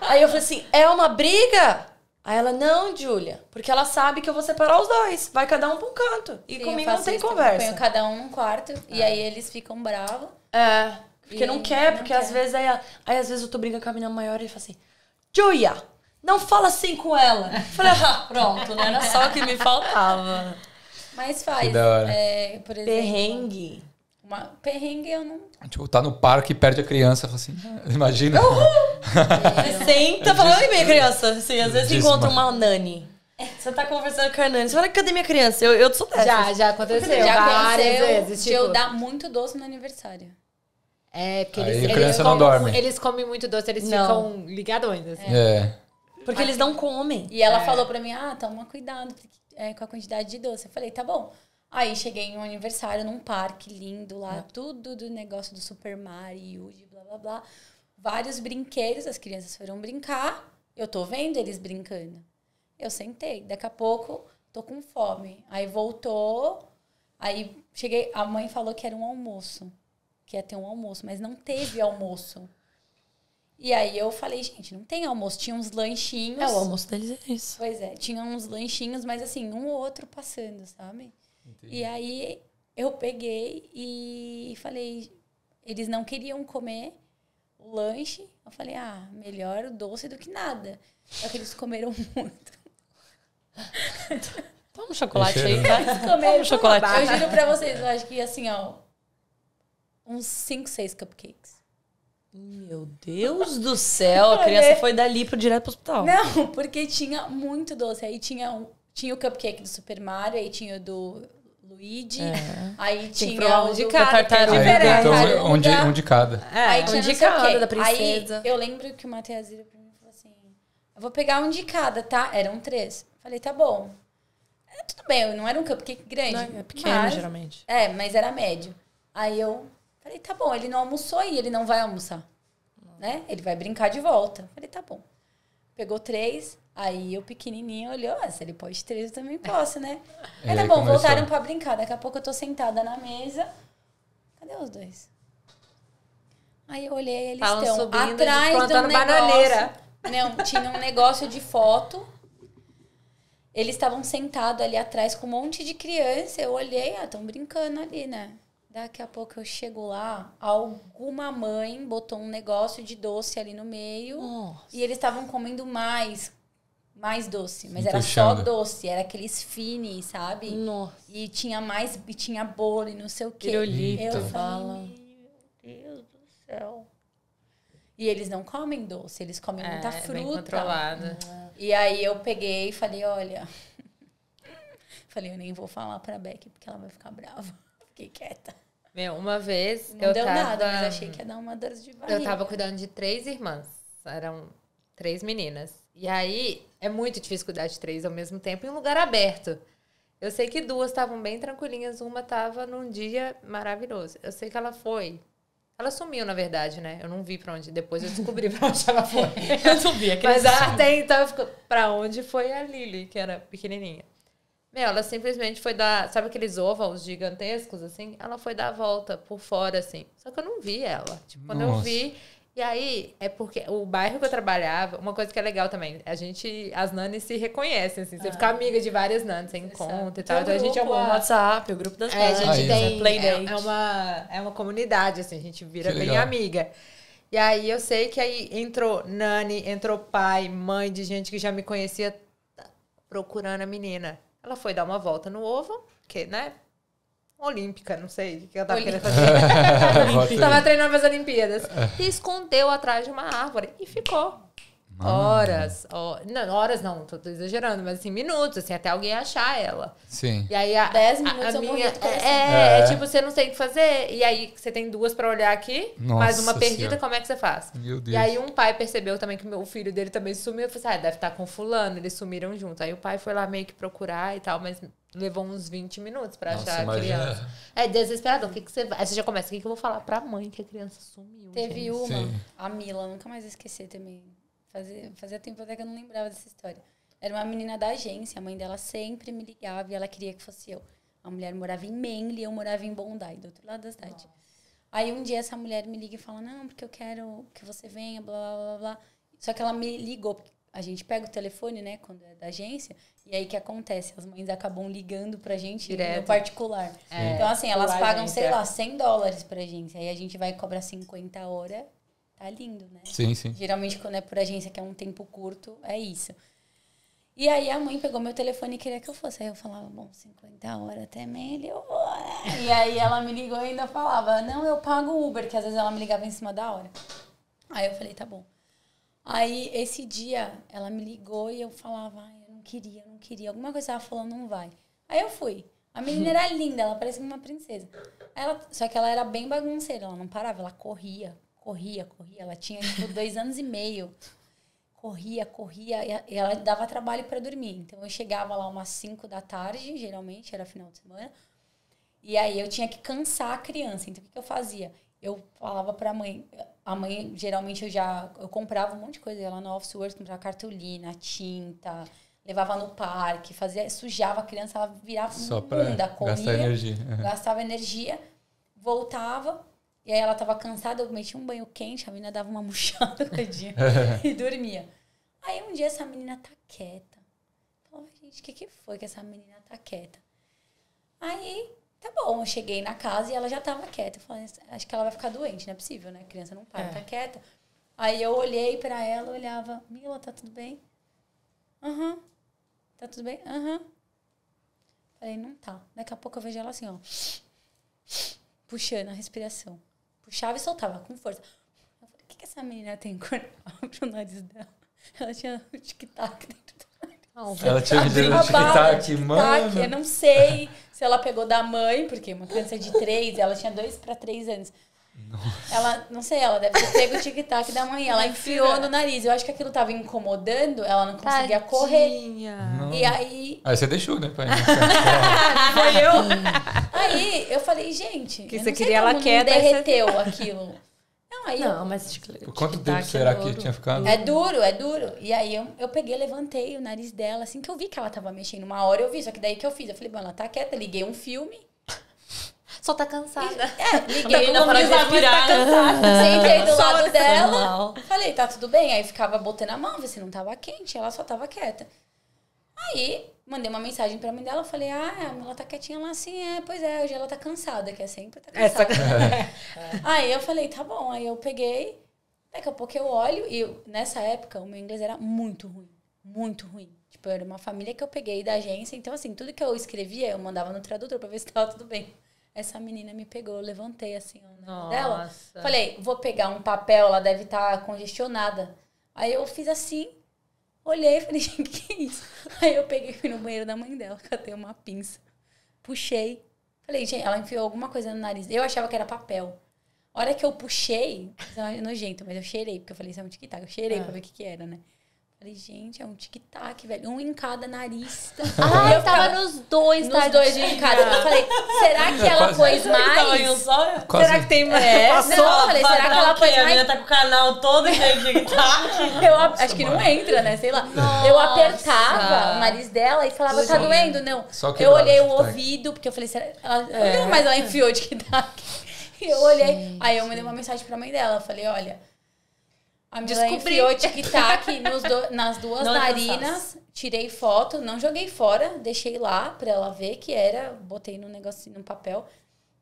Aí eu falei assim, é uma briga? Aí ela, não, Júlia, porque ela sabe que eu vou separar os dois. Vai cada um pra um canto. E comigo não tem conversa. Eu ponho cada um num quarto e aí eles ficam bravos. Porque não quer, porque às vezes aí às vezes eu tô brincando com a menina maior e ele fala assim, Júlia, não fala assim com ela. Eu falei, pronto, né? Era só o que me faltava. Mas faz, por exemplo... Perrengue. Perrengue eu não... Tipo, tá no parque e perde a criança. Fala assim, imagina. Você senta falando, oi, minha criança. Assim, às vezes encontra uma nani. Você tá conversando com a nani. Você fala, cadê minha criança? Eu sou dessa. Já aconteceu. Várias vezes. De eu dar muito doce no aniversário. Porque a criança não dorme. Eles comem muito doce, eles ficam ligadões. Assim. Porque eles não comem. E ela falou pra mim, toma cuidado com a quantidade de doce. Eu falei, tá bom. Aí cheguei em um aniversário num parque lindo lá, tudo do negócio do Super Mario, de blá blá blá. Vários brinquedos, as crianças foram brincar. Eu tô vendo eles brincando. Eu sentei, daqui a pouco tô com fome. Aí voltou, aí cheguei, a mãe falou que era um almoço, que ia ter um almoço, mas não teve almoço. E aí eu falei, gente, não tem almoço, tinha uns lanchinhos. O almoço deles é isso. Pois é, tinha uns lanchinhos, mas assim, um ou outro passando, sabe? Entendi. E aí eu peguei e falei, eles não queriam comer o lanche. Eu falei, melhor o doce do que nada. Só que eles comeram muito. Toma um chocolate aí, vai. Comeram um chocolate. Eu juro pra vocês, eu acho que assim, uns 5, 6 cupcakes. Meu Deus do céu, a criança foi dali direto pro hospital. Não, porque tinha muito doce. Aí tinha o cupcake do Super Mario, aí tinha o do Luigi, aí tinha o de cada então, um de cada. Aí tinha um de cada da princesa. Aí eu lembro que o Matheus virou pra mim e falou assim, eu vou pegar um de cada, tá? Eram 3. Falei, tá bom. Tudo bem, não era um cupcake grande. Não, é pequeno, geralmente. Mas era médio. Aí eu falei, tá bom, ele não almoçou e ele não vai almoçar. Né? Ele vai brincar de volta. Falei, tá bom. Pegou 3, aí o pequenininho olhou, se ele pode 3, eu também posso, né? Aí tá bom, voltaram pra brincar. Daqui a pouco eu tô sentada na mesa. Cadê os 2? Aí eu olhei, eles estão atrás de um bananeira. Não, tinha um negócio de foto. Eles estavam sentados ali atrás com um monte de criança. Eu olhei, estão brincando ali, né? Daqui a pouco eu chego lá, alguma mãe botou um negócio de doce ali no meio. Nossa. E eles estavam comendo mais doce. Mas era só doce, era aqueles fini, sabe? Nossa. E tinha mais, e tinha bolo e não sei o quê. Pirulito. Eu falei, meu Deus do céu. E eles não comem doce, eles comem muita fruta. Bem controlada. E aí eu peguei e falei, olha... falei, eu nem vou falar pra Becky, porque ela vai ficar brava. Fiquei quieta. Uma vez não deu nada, mas achei que ia dar uma dor de barriga. Eu tava cuidando de 3 irmãs. Eram 3 meninas. E aí, é muito difícil cuidar de 3 ao mesmo tempo em um lugar aberto. Eu sei que 2 estavam bem tranquilinhas, uma tava num dia maravilhoso. Eu sei que ela foi. Ela sumiu, na verdade, né? Eu não vi pra onde. Depois eu descobri pra onde ela foi. Eu não vi aquele. Mas até então eu fico, pra onde foi a Lily, que era pequenininha. Meu, ela simplesmente foi dar... Sabe aqueles ovals gigantescos, assim? Ela foi dar a volta por fora, assim. Só que eu não vi ela. Tipo, quando eu vi... E aí, é porque o bairro que eu trabalhava... Uma coisa que é legal também. As nanis se reconhecem, assim. Você fica amiga de várias nanis, você encontra e tal. Então a gente é uma... WhatsApp, o grupo das nanis. A gente tem... Playdate. É uma comunidade, assim. A gente vira bem amiga. E aí, eu sei que aí entrou nani, entrou pai, mãe de gente que já me conhecia procurando a menina. Ela foi dar uma volta no ovo, que, né? Olímpica, não sei o que ela tava querendo fazer. Tava treinando para as Olimpíadas. E escondeu atrás de uma árvore. E ficou. Horas. Horas não, tô exagerando, mas assim, minutos, assim, até alguém achar ela. Sim. E aí 10 minutos a minha tipo, você não tem o que fazer. E aí você tem 2 para olhar aqui, mais uma perdida, como é que você faz? Meu Deus. E aí um pai percebeu também que o filho dele também sumiu. Eu falei assim, deve estar com fulano, eles sumiram junto. Aí o pai foi lá meio que procurar e tal, mas levou uns 20 minutos pra achar a criança. É desesperador. O que você vai? Aí você já começa, o que eu vou falar pra mãe que a criança sumiu? Teve uma, Sim. a Mila, nunca mais esqueci também. Fazia tempo até que eu não lembrava dessa história. Era uma menina da agência, a mãe dela sempre me ligava e ela queria que fosse eu. A mulher morava em Manly e eu morava em Bondi, do outro lado da cidade. Nossa. Aí um dia essa mulher me liga e fala, não, porque eu quero que você venha, blá, blá, blá, blá. Só que ela me ligou, a gente pega o telefone, né, quando é da agência, e aí o que acontece? As mães acabam ligando pra gente direto, no particular. Então, assim, elas pagam, sei lá, $100 pra agência. Aí a gente vai cobrar 50 a hora. Tá lindo, né? Sim, sim. Geralmente, quando é por agência, que é um tempo curto, é isso. E aí, a mãe pegou meu telefone e queria que eu fosse. Aí eu falava, bom, 50 horas até meia, eu vou, né? E aí, ela me ligou e ainda falava, não, eu pago o Uber, que às vezes ela me ligava em cima da hora. Aí eu falei, tá bom. Aí, esse dia, ela me ligou e eu falava, eu não queria. Alguma coisa ela falou, não vai. Aí eu fui. A menina era linda, ela parecia uma princesa. Só que ela era bem bagunceira, ela não parava, ela corria. Ela tinha, tipo, 2 anos e meio. Corria. E ela dava trabalho para dormir. Então, eu chegava lá umas 5 da tarde, geralmente, era final de semana. E aí, eu tinha que cansar a criança. Então, o que eu fazia? Eu falava pra mãe... A mãe, geralmente, eu comprava um monte de coisa. Eu ia lá no Office Works, comprava cartolina, tinta... Levava no parque, sujava a criança, ela virava só bunda, corria, gastar energia. Gastava energia, voltava... E aí ela tava cansada, eu metia um banho quente, a menina dava uma murchada e dormia. Aí um dia essa menina tá quieta. Eu falava, gente, o que foi que essa menina tá quieta? Aí, tá bom, eu cheguei na casa e ela já tava quieta. Eu falei, acho que ela vai ficar doente, não é possível, né? A criança não para, tá quieta. Aí eu olhei pra ela, olhava, Mila, tá tudo bem? Aham. Tá tudo bem? Aham. Falei, não tá. Daqui a pouco eu vejo ela assim, ó. Puxando a respiração. Puxava e soltava com força. Eu falei, o que essa menina tem? Pro nariz dela. Ela tinha um tic-tac dentro do nariz. Ela tinha um tic-tac, mano. Eu não sei se ela pegou da mãe, porque uma criança de 3, ela tinha 2 para 3 anos. Nossa. Ela, não sei, ela deve ter pego o tic-tac da mãe. Ela enfiou no nariz. Eu acho que aquilo tava incomodando, ela não conseguia correr. Não. E aí... Aí você deixou, né, pai? Foi eu. Aí eu falei, gente, que eu você não sei queria como ela quieta, não derreteu aquilo. Mas por quanto tempo será que tinha ficado? É duro. E aí eu peguei, levantei o nariz dela, assim que eu vi que ela tava mexendo. Uma hora eu vi, só que daí que eu fiz. Eu falei, bom, ela tá quieta, liguei um filme. Só tá cansada. Liguei na para respirar. Sentei do lado dela. Falei, tá tudo bem? Aí ficava botando a mão, ver se não tava quente. Ela só tava quieta. Aí, mandei uma mensagem pra mãe dela. Falei, a Mila tá quietinha lá assim. Pois é, hoje ela tá cansada, que é sempre tá cansada. Aí eu falei, tá bom. Aí eu peguei. Daqui a pouco eu olho. E nessa época, o meu inglês era muito ruim. Muito ruim. Tipo, era uma família que eu peguei da agência. Então, assim, tudo que eu escrevia, eu mandava no tradutor pra ver se tava tudo bem. Essa menina me pegou, eu levantei assim o nome dela. Falei, vou pegar um papel, ela deve estar congestionada. Aí eu fiz assim, olhei e falei, gente, que é isso? Aí eu peguei e fui no banheiro da mãe dela, catei uma pinça, puxei. Falei, gente, ela enfiou alguma coisa no nariz. Eu achava que era papel. A hora que eu puxei, é nojento, mas eu cheirei, porque eu falei, isso é um tic-tac. Eu cheirei pra ver o que era, né? Falei, gente, é um tic-tac, velho. Um em cada nariz. Ah, eu tava nos dois, Nos dois, um em cada. Eu falei, será que ela pôs mais? Será que tem mais? Não, eu falei, será que ela pôs A menina mais? tá com o canal todo cheio de tic-tac. Eu acho que não entra, né? Sei lá. Eu apertava o nariz dela e falava, tá doendo? Não. Eu olhei o ouvido, porque eu falei, será? Mas ela enfiou de tic-tac. E eu olhei. Aí eu mandei uma mensagem pra mãe dela. Eu falei, olha, a Mila enfiou tic-tac nas duas narinas. Tirei foto, não joguei fora. Deixei lá pra ela ver que era. Botei no negocinho, no papel.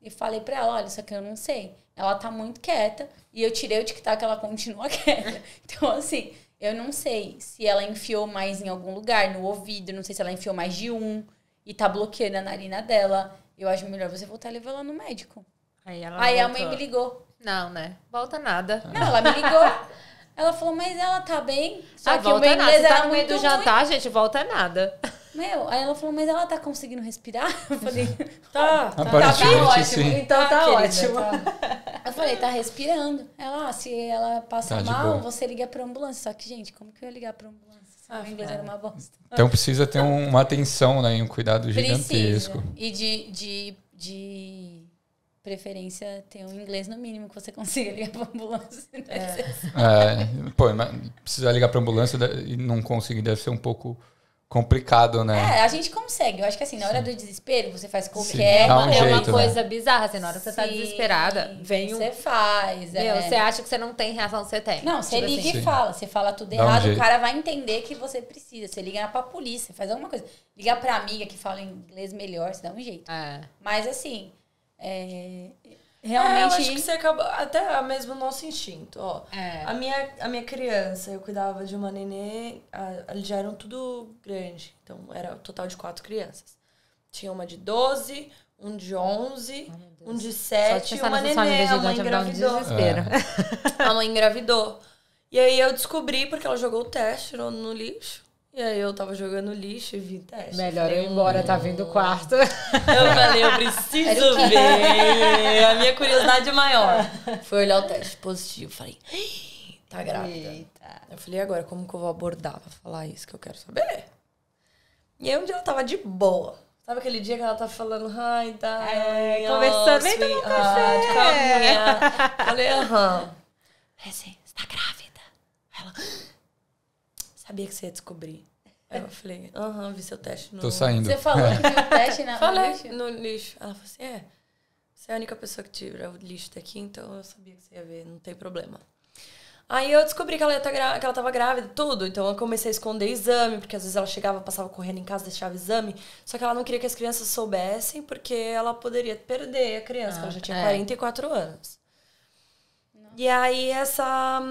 E falei pra ela, olha, isso aqui eu não sei. Ela tá muito quieta. E eu tirei o tic-tac, ela continua quieta. Então, assim, eu não sei se ela enfiou mais em algum lugar, no ouvido. Não sei se ela enfiou mais de um. E tá bloqueando a narina dela. Eu acho melhor você voltar e levar ela no médico. Aí a mãe me ligou. Não, né? Volta nada. Não, ela me ligou. Ela falou, mas ela tá bem? Só que o meu nada. inglês Você tá era no meio muito do jantar, gente, volta nada. Aí ela falou, mas ela tá conseguindo respirar? Eu falei, Aparentemente, sim. Então tá ótimo. Eu falei, tá respirando. Ela, se ela passa Tá de mal, boa. você liga pra ambulância. Só que, gente, como que eu ia ligar pra ambulância? O inglês era uma bosta. Então precisa ter uma atenção, né? E um cuidado gigantesco. Precisa. E de preferência ter um inglês no mínimo que você consiga ligar pra ambulância. Mas precisar ligar pra ambulância e não conseguir deve ser um pouco complicado, né? A gente consegue. Eu acho que assim, na hora do desespero, você faz Sim, qualquer... dá um É uma jeito, coisa bizarra, assim, na hora que você tá Sim, desesperada, vem Você faz. Você acha que você não tem reação, você tem. Não, você Tipo liga assim. e fala. Você fala tudo Dá um errado, jeito. o cara vai entender que você precisa. Você liga pra polícia, faz alguma coisa. Ligar pra amiga que fala inglês melhor, você dá um jeito. Mas assim, realmente... eu acho que você acaba... Até mesmo o nosso instinto, ó. A minha criança, eu cuidava de uma nenê, eles já eram tudo grande. Então, era um total de 4 crianças. Tinha uma de 12, um de 11, um de 7 e uma nenê. A mãe engravidou. A mãe engravidou. E aí eu descobri, porque ela jogou o teste no lixo. E aí eu tava jogando lixo e vi teste. Melhor eu ir embora, tá vindo o quarto. Eu falei, eu preciso ver. A minha curiosidade maior. Foi olhar o teste positivo. Falei, tá grávida. Eita. Eu falei, agora como que eu vou abordar pra falar isso que eu quero saber? E aí um dia ela tava de boa. Sabe aquele dia que ela tá falando, ai, tá. Conversando, vem tomar um café. De calminha. Falei, aham. Assim, você tá grávida? Ela, sabia que você ia descobrir. Aí eu falei, vi seu teste no... Tô saindo. Você falou que viu o teste no lixo? No lixo. Ela falou assim, você é a única pessoa que tira o lixo daqui, então eu sabia que você ia ver, não tem problema. Aí eu descobri que ela tava grávida, tudo. Então eu comecei a esconder exame, porque às vezes ela chegava, passava correndo em casa, deixava exame. Só que ela não queria que as crianças soubessem, porque ela poderia perder a criança, que ela já tinha 44 anos. Nossa. E aí essa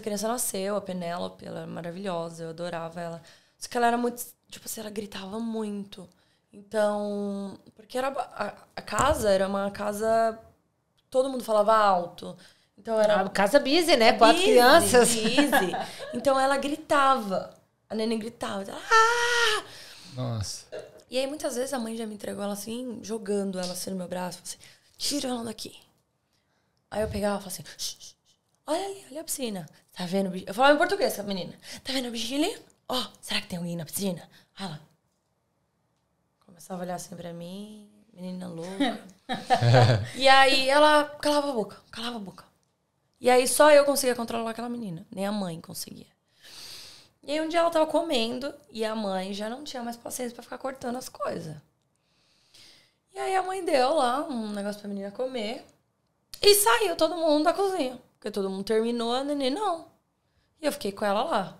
criança nasceu, a Penélope, ela era maravilhosa, eu adorava ela. Só que ela era muito, tipo assim, ela gritava muito. Então, porque a casa era uma casa, todo mundo falava alto. Então era casa busy, né? 4 crianças. Busy. Então ela gritava. A neném gritava. Nossa. E aí muitas vezes a mãe já me entregou ela assim, jogando ela assim no meu braço, assim, tira ela daqui. Aí eu pegava e falava assim, shh, olha ali, olha a piscina. Tá vendo o bichinho? Eu falava em português com a menina. Tá vendo o bichinho ali? Ó, será que tem alguém na piscina? Aí ela começava a olhar assim pra mim, menina louca. E aí ela calava a boca. E aí só eu conseguia controlar aquela menina, nem a mãe conseguia. E aí um dia ela tava comendo e a mãe já não tinha mais paciência pra ficar cortando as coisas. E aí a mãe deu lá um negócio pra menina comer e saiu todo mundo da cozinha. Porque todo mundo terminou, a neném não. E eu fiquei com ela lá.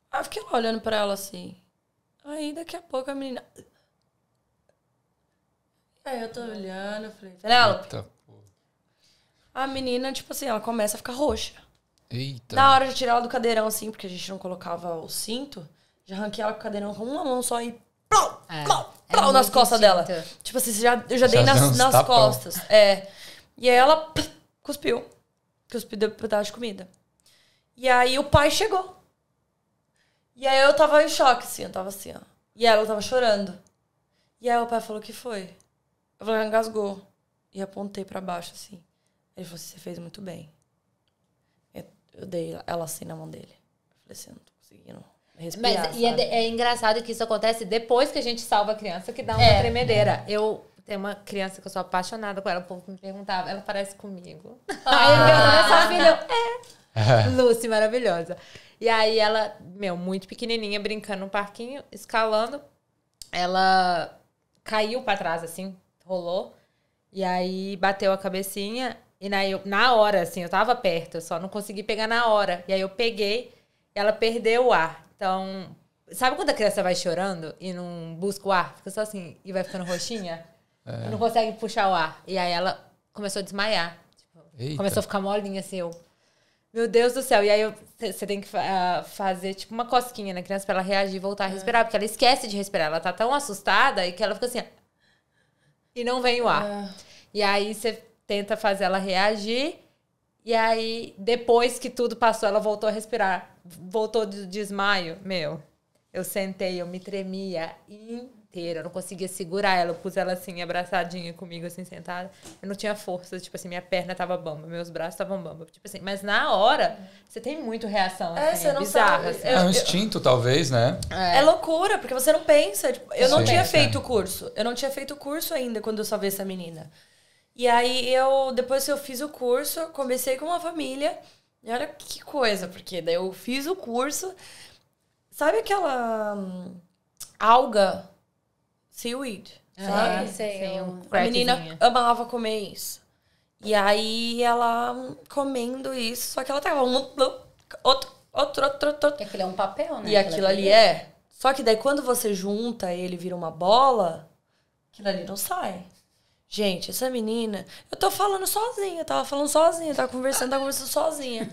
Aí eu fiquei lá olhando pra ela assim. Aí daqui a pouco a menina... Aí eu tô olhando, eu falei, Penélope. A menina, tipo assim, ela começa a ficar roxa. Eita. Na hora de tirar ela do cadeirão, assim, porque a gente não colocava o cinto, já arranquei ela com o cadeirão com uma mão só e plau, nas costas dela. Tipo assim, eu já dei nas costas. E aí ela cuspiu deu um pedaço de comida. E aí o pai chegou. E aí eu tava em choque, assim, eu tava assim, ó. E ela tava chorando. E aí o pai falou, o que foi? Eu falei, ela engasgou. E apontei pra baixo, assim. Ele falou assim, você fez muito bem. Eu dei ela assim na mão dele. Eu falei assim, não tô conseguindo respirar, Mas e é engraçado que isso acontece depois que a gente salva a criança, que dá uma tremedeira. Eu tenho uma criança que eu sou apaixonada com ela, o povo me perguntava, ela parece comigo. Aí eu essa filha, Lucy, maravilhosa. E aí ela, muito pequenininha, brincando no parquinho, escalando, ela caiu pra trás, assim, rolou, e aí bateu a cabecinha, e na hora, assim, eu tava perto, eu só não consegui pegar na hora. E aí eu peguei, e ela perdeu o ar. Então, sabe quando a criança vai chorando e não busca o ar? Fica só assim, e vai ficando roxinha? E não consegue puxar o ar. E aí ela começou a desmaiar. Tipo, começou a ficar molinha, assim, meu Deus do céu. E aí você tem que fazer, tipo, uma cosquinha na criança pra ela reagir e voltar a respirar. Porque ela esquece de respirar. Ela tá tão assustada e que ela fica assim, e não vem o ar. E aí você tenta fazer ela reagir. E aí, depois que tudo passou, ela voltou a respirar. Voltou de desmaio. Eu sentei, eu me tremia inteira. Eu não conseguia segurar ela. Eu pus ela assim, abraçadinha comigo, assim, sentada. Eu não tinha força. Tipo assim, minha perna tava bamba, meus braços estavam bamba. Tipo assim, mas na hora, você tem muito reação, assim, você não bizarra. sabe. Assim. É um instinto, talvez, né? É loucura, porque você não pensa. Tipo, eu não tinha feito o é. curso. Eu não tinha feito o curso ainda quando eu salvei essa menina. E aí, depois que eu fiz o curso, eu comecei com uma família. E olha que coisa, porque daí eu fiz o curso. Sabe aquela alga seaweed? Sabe? Sei. A menina amava comer isso. E aí, ela comendo isso, só que ela tava outro. Porque aquilo é um papel, né? E aquilo ali Só que daí, quando você junta ele vira uma bola, aquilo ali não sai. Gente, essa menina... Eu tô falando sozinha, tava conversando sozinha.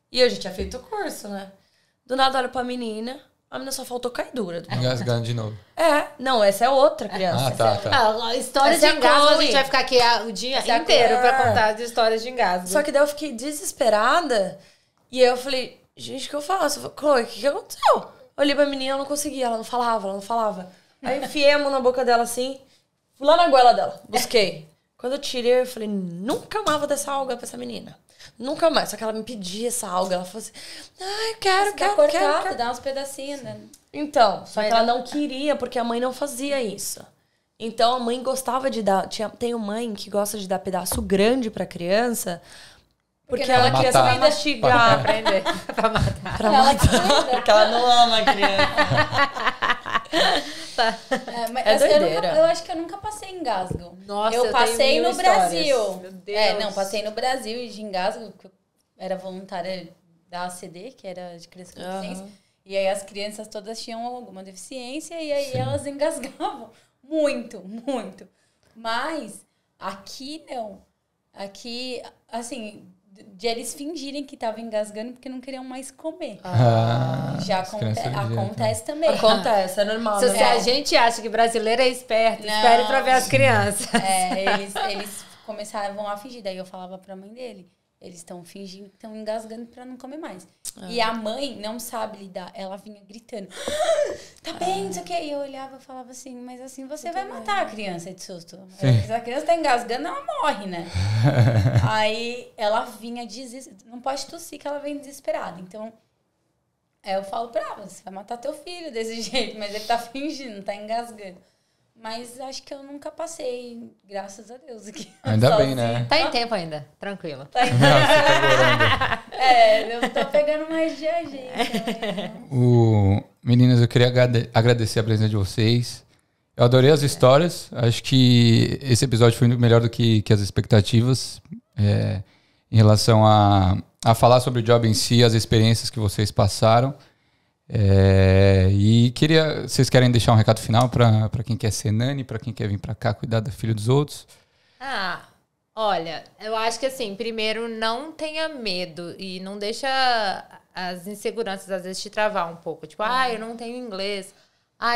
E eu já tinha feito o curso, né? Do nada, olho pra menina, a menina só faltou cair dura. Engasgando de novo. Não, essa é outra criança. Tá. A história de engasgo, a gente vai ficar aqui o dia inteiro pra contar de histórias de engasgo. Só que daí eu fiquei desesperada, e aí eu falei, gente, o que eu faço? Eu falei, Chloe, o que aconteceu? Eu olhei pra menina, ela não conseguia, ela não falava. Aí enfiei a mão na boca dela assim, fui lá na goela dela, busquei. Quando eu tirei, eu falei, nunca mais vou dar essa alga pra essa menina. Nunca mais. Só que ela me pedia essa alga. Ela falou assim, quero. Dá uns pedacinhos, né? Então, só que ela não queria, porque a mãe não fazia isso. Então, a mãe gostava de dar... Tem mãe que gosta de dar pedaço grande pra criança, porque ela queria saber mastigar. Pra aprender. Pra matar. Pra matar. Porque ela não ama a criança. Mas doideira. Eu acho que eu nunca passei engasgo. Nossa, eu passei no Brasil. Meu Deus. Passei no Brasil de engasgo, porque eu era voluntária da ACD, que era de criança com deficiência. E aí as crianças todas tinham alguma deficiência e aí elas engasgavam. Muito. Mas aqui não. Aqui, assim, de eles fingirem que estavam engasgando porque não queriam mais comer. Já acontece também. Acontece, é normal. Se a gente acha que brasileiro é esperto, espere pra ver as crianças. Eles começaram a fingir. Daí eu falava pra mãe dele, eles estão fingindo que estão engasgando pra não comer mais. E a mãe não sabe lidar. Ela vinha gritando, tá bem, não sei o quê. E eu olhava e falava assim, mas assim, você vai matar a criança de susto. Se a criança tá engasgando, ela morre, né? Aí ela vinha desesperada. Não pode tossir que ela vem desesperada. Então, eu falo pra ela, você vai matar teu filho desse jeito. Mas ele tá fingindo, tá engasgando. Mas acho que eu nunca passei, graças a Deus. Aqui, ainda sozinha. bem, né? Tá em tempo ainda, tranquilo. Tá em tempo. Eu tô pegando mais de agência. Meninas, eu queria agradecer a presença de vocês. Eu adorei as histórias. Acho que esse episódio foi melhor do que as expectativas. Em relação a falar sobre o job em si, as experiências que vocês passaram. E vocês querem deixar um recado final para quem quer ser nani, para quem quer vir para cá cuidar do filho dos outros? Olha, eu acho que assim, primeiro não tenha medo e não deixa as inseguranças às vezes te travar um pouco. Tipo, eu não tenho inglês,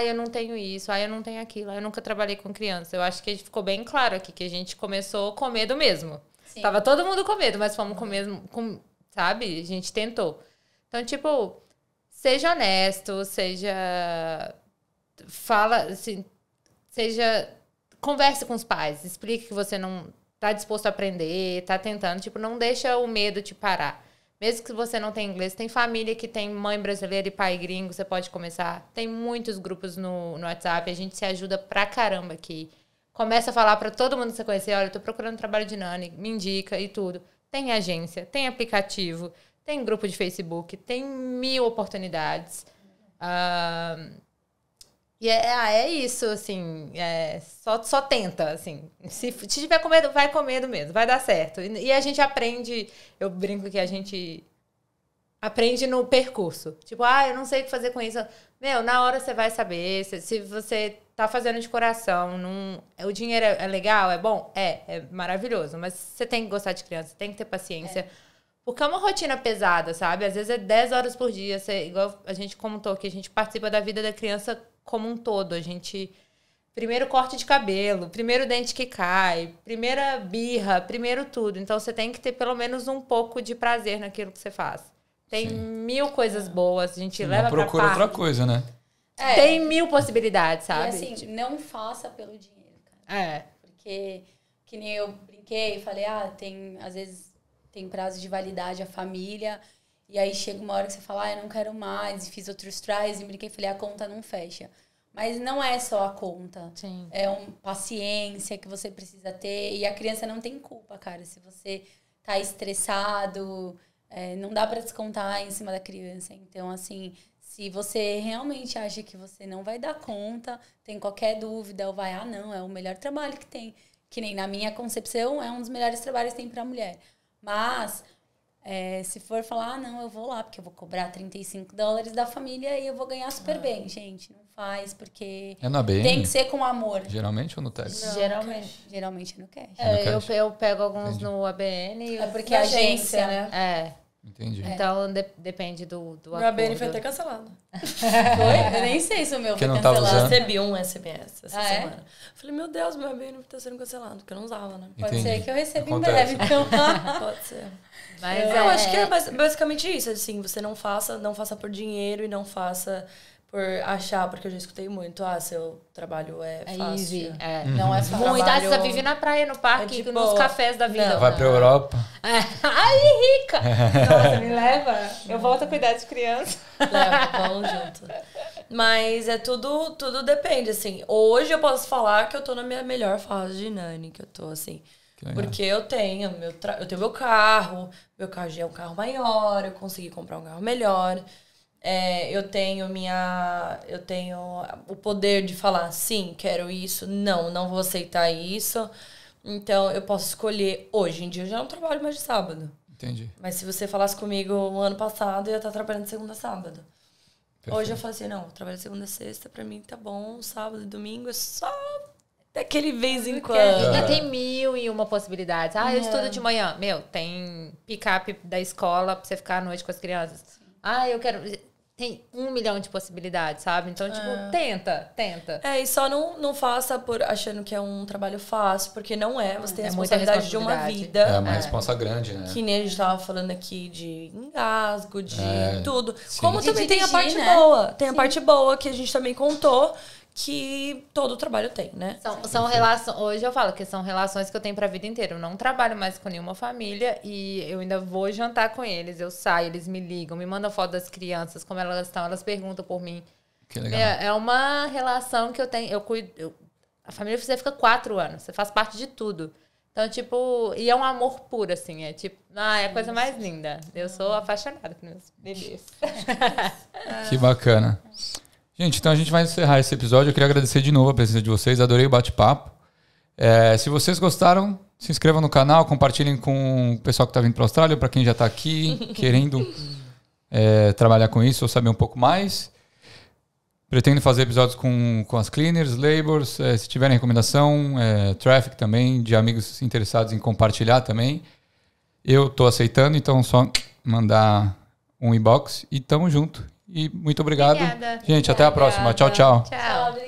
eu não tenho isso, eu não tenho aquilo, eu nunca trabalhei com criança. Eu acho que ficou bem claro aqui que a gente começou com medo mesmo. Sim. Tava todo mundo com medo, mas fomos com medo, sabe? A gente tentou. Então, tipo, seja honesto, converse com os pais, explique que você não tá disposto a aprender, tá tentando, tipo, não deixa o medo te parar. Mesmo que você não tenha inglês, tem família que tem mãe brasileira e pai gringo, você pode começar. Tem muitos grupos no WhatsApp, a gente se ajuda pra caramba aqui. Começa a falar pra todo mundo que você conhecer, olha, eu tô procurando trabalho de nani, me indica e tudo. Tem agência, tem aplicativo, tem grupo de Facebook, tem 1000 oportunidades. E é isso, assim, só tenta, assim. Se tiver com medo, vai com medo mesmo, vai dar certo. E a gente aprende, eu brinco que a gente aprende no percurso. Tipo, eu não sei o que fazer com isso. Meu, na hora você vai saber, se você tá fazendo de coração, o dinheiro é legal, é bom? É maravilhoso, mas você tem que gostar de criança, tem que ter paciência. Porque é uma rotina pesada, sabe? Às vezes é 10 horas por dia, igual a gente comentou aqui, a gente participa da vida da criança como um todo. A gente, primeiro corte de cabelo, primeiro dente que cai, primeira birra, primeiro tudo. Então, você tem que ter pelo menos um pouco de prazer naquilo que você faz. Tem 1000 coisas boas, a gente leva pra parte. Procura outra coisa, né? Tem 1000 possibilidades, sabe? E assim, não faça pelo dinheiro, cara. Porque, que nem eu brinquei e falei, às vezes tem prazo de validade a família, e aí chega uma hora que você fala, eu não quero mais, e fiz outros tries, e brinquei e falei, a conta não fecha. Mas não é só a conta. Sim. É uma paciência que você precisa ter, e a criança não tem culpa, cara. Se você tá estressado, não dá pra descontar em cima da criança. Então, assim, se você realmente acha que você não vai dar conta, tem qualquer dúvida, ou vai, não, é o melhor trabalho que tem. Que nem na minha concepção, é um dos melhores trabalhos que tem pra mulher. Mas, se for falar, não, eu vou lá, porque eu vou cobrar $35 da família e eu vou ganhar super bem. Gente, não faz, porque tem que ser com amor. Geralmente ou no teste? Geralmente é no cash. Eu pego alguns no ABN. É porque a agência, né? Entendi. Então, depende do acordo. Meu ABN foi até cancelado. Foi? Eu nem sei se o meu foi cancelado. Eu recebi um SMS essa semana. Falei, meu Deus, meu ABN tá sendo cancelado, porque eu não usava, né? Pode ser que eu receba em breve, então. Pode ser. Mas eu acho que é basicamente isso, assim, você não faça por dinheiro e não faça por achar, porque eu já escutei muito, seu trabalho é fácil. Easy. Não é fácil. Muita você vive na praia, no parque, nos cafés da vida. Vai pra Europa. Ai, rica! Nossa, me leva. Eu volto a cuidar de criança. Vamos junto. Mas tudo depende, assim. Hoje eu posso falar que eu tô na minha melhor fase de nani, que eu tô, assim. Porque eu tenho meu carro já é um carro maior, eu consegui comprar um carro melhor. Eu tenho o poder de falar, sim, quero isso, não vou aceitar isso. Então, eu posso escolher. Hoje em dia, eu já não trabalho mais de sábado. Entendi. Mas se você falasse comigo no ano passado, eu ia estar trabalhando de segunda a sábado. Perfeito. Hoje eu falo assim, não, trabalho de segunda a sexta, pra mim tá bom, sábado e domingo é só daquele vez em quando. Ainda tem 1001 possibilidades. Eu estudo de manhã. Tem pick-up da escola pra você ficar à noite com as crianças. Eu quero... Tem 1 milhão de possibilidades, sabe? Então, tenta. E só não faça achando que é um trabalho fácil, porque não é. Você tem a responsabilidade de uma vida. É uma responsa grande, né? Que nem a gente tava falando aqui de engasgo, de tudo. Sim. Como também tem a parte boa. Tem a parte boa que a gente também contou, que todo trabalho tem, né? São relações. Hoje eu falo que são relações que eu tenho pra vida inteira. Eu não trabalho mais com nenhuma família e eu ainda vou jantar com eles. Eu saio, eles me ligam, me mandam foto das crianças, como elas estão, elas perguntam por mim. Que legal. É uma relação que eu tenho. Eu cuido. A família você fica 4 anos, você faz parte de tudo. Então, e é um amor puro, assim. É a coisa mais linda. Eu sou apaixonada por meus bebês. Que bacana. Gente, então a gente vai encerrar esse episódio. Eu queria agradecer de novo a presença de vocês. Adorei o bate-papo. Se vocês gostaram, se inscrevam no canal, compartilhem com o pessoal que está vindo para a Austrália, para quem já está aqui, querendo trabalhar com isso ou saber um pouco mais. Pretendo fazer episódios com as cleaners, labours, se tiverem recomendação, traffic também, de amigos interessados em compartilhar também. Eu estou aceitando, então só mandar um inbox e tamo junto. E muito obrigado. Obrigada. Gente, até a próxima. Tchau, tchau. Tchau.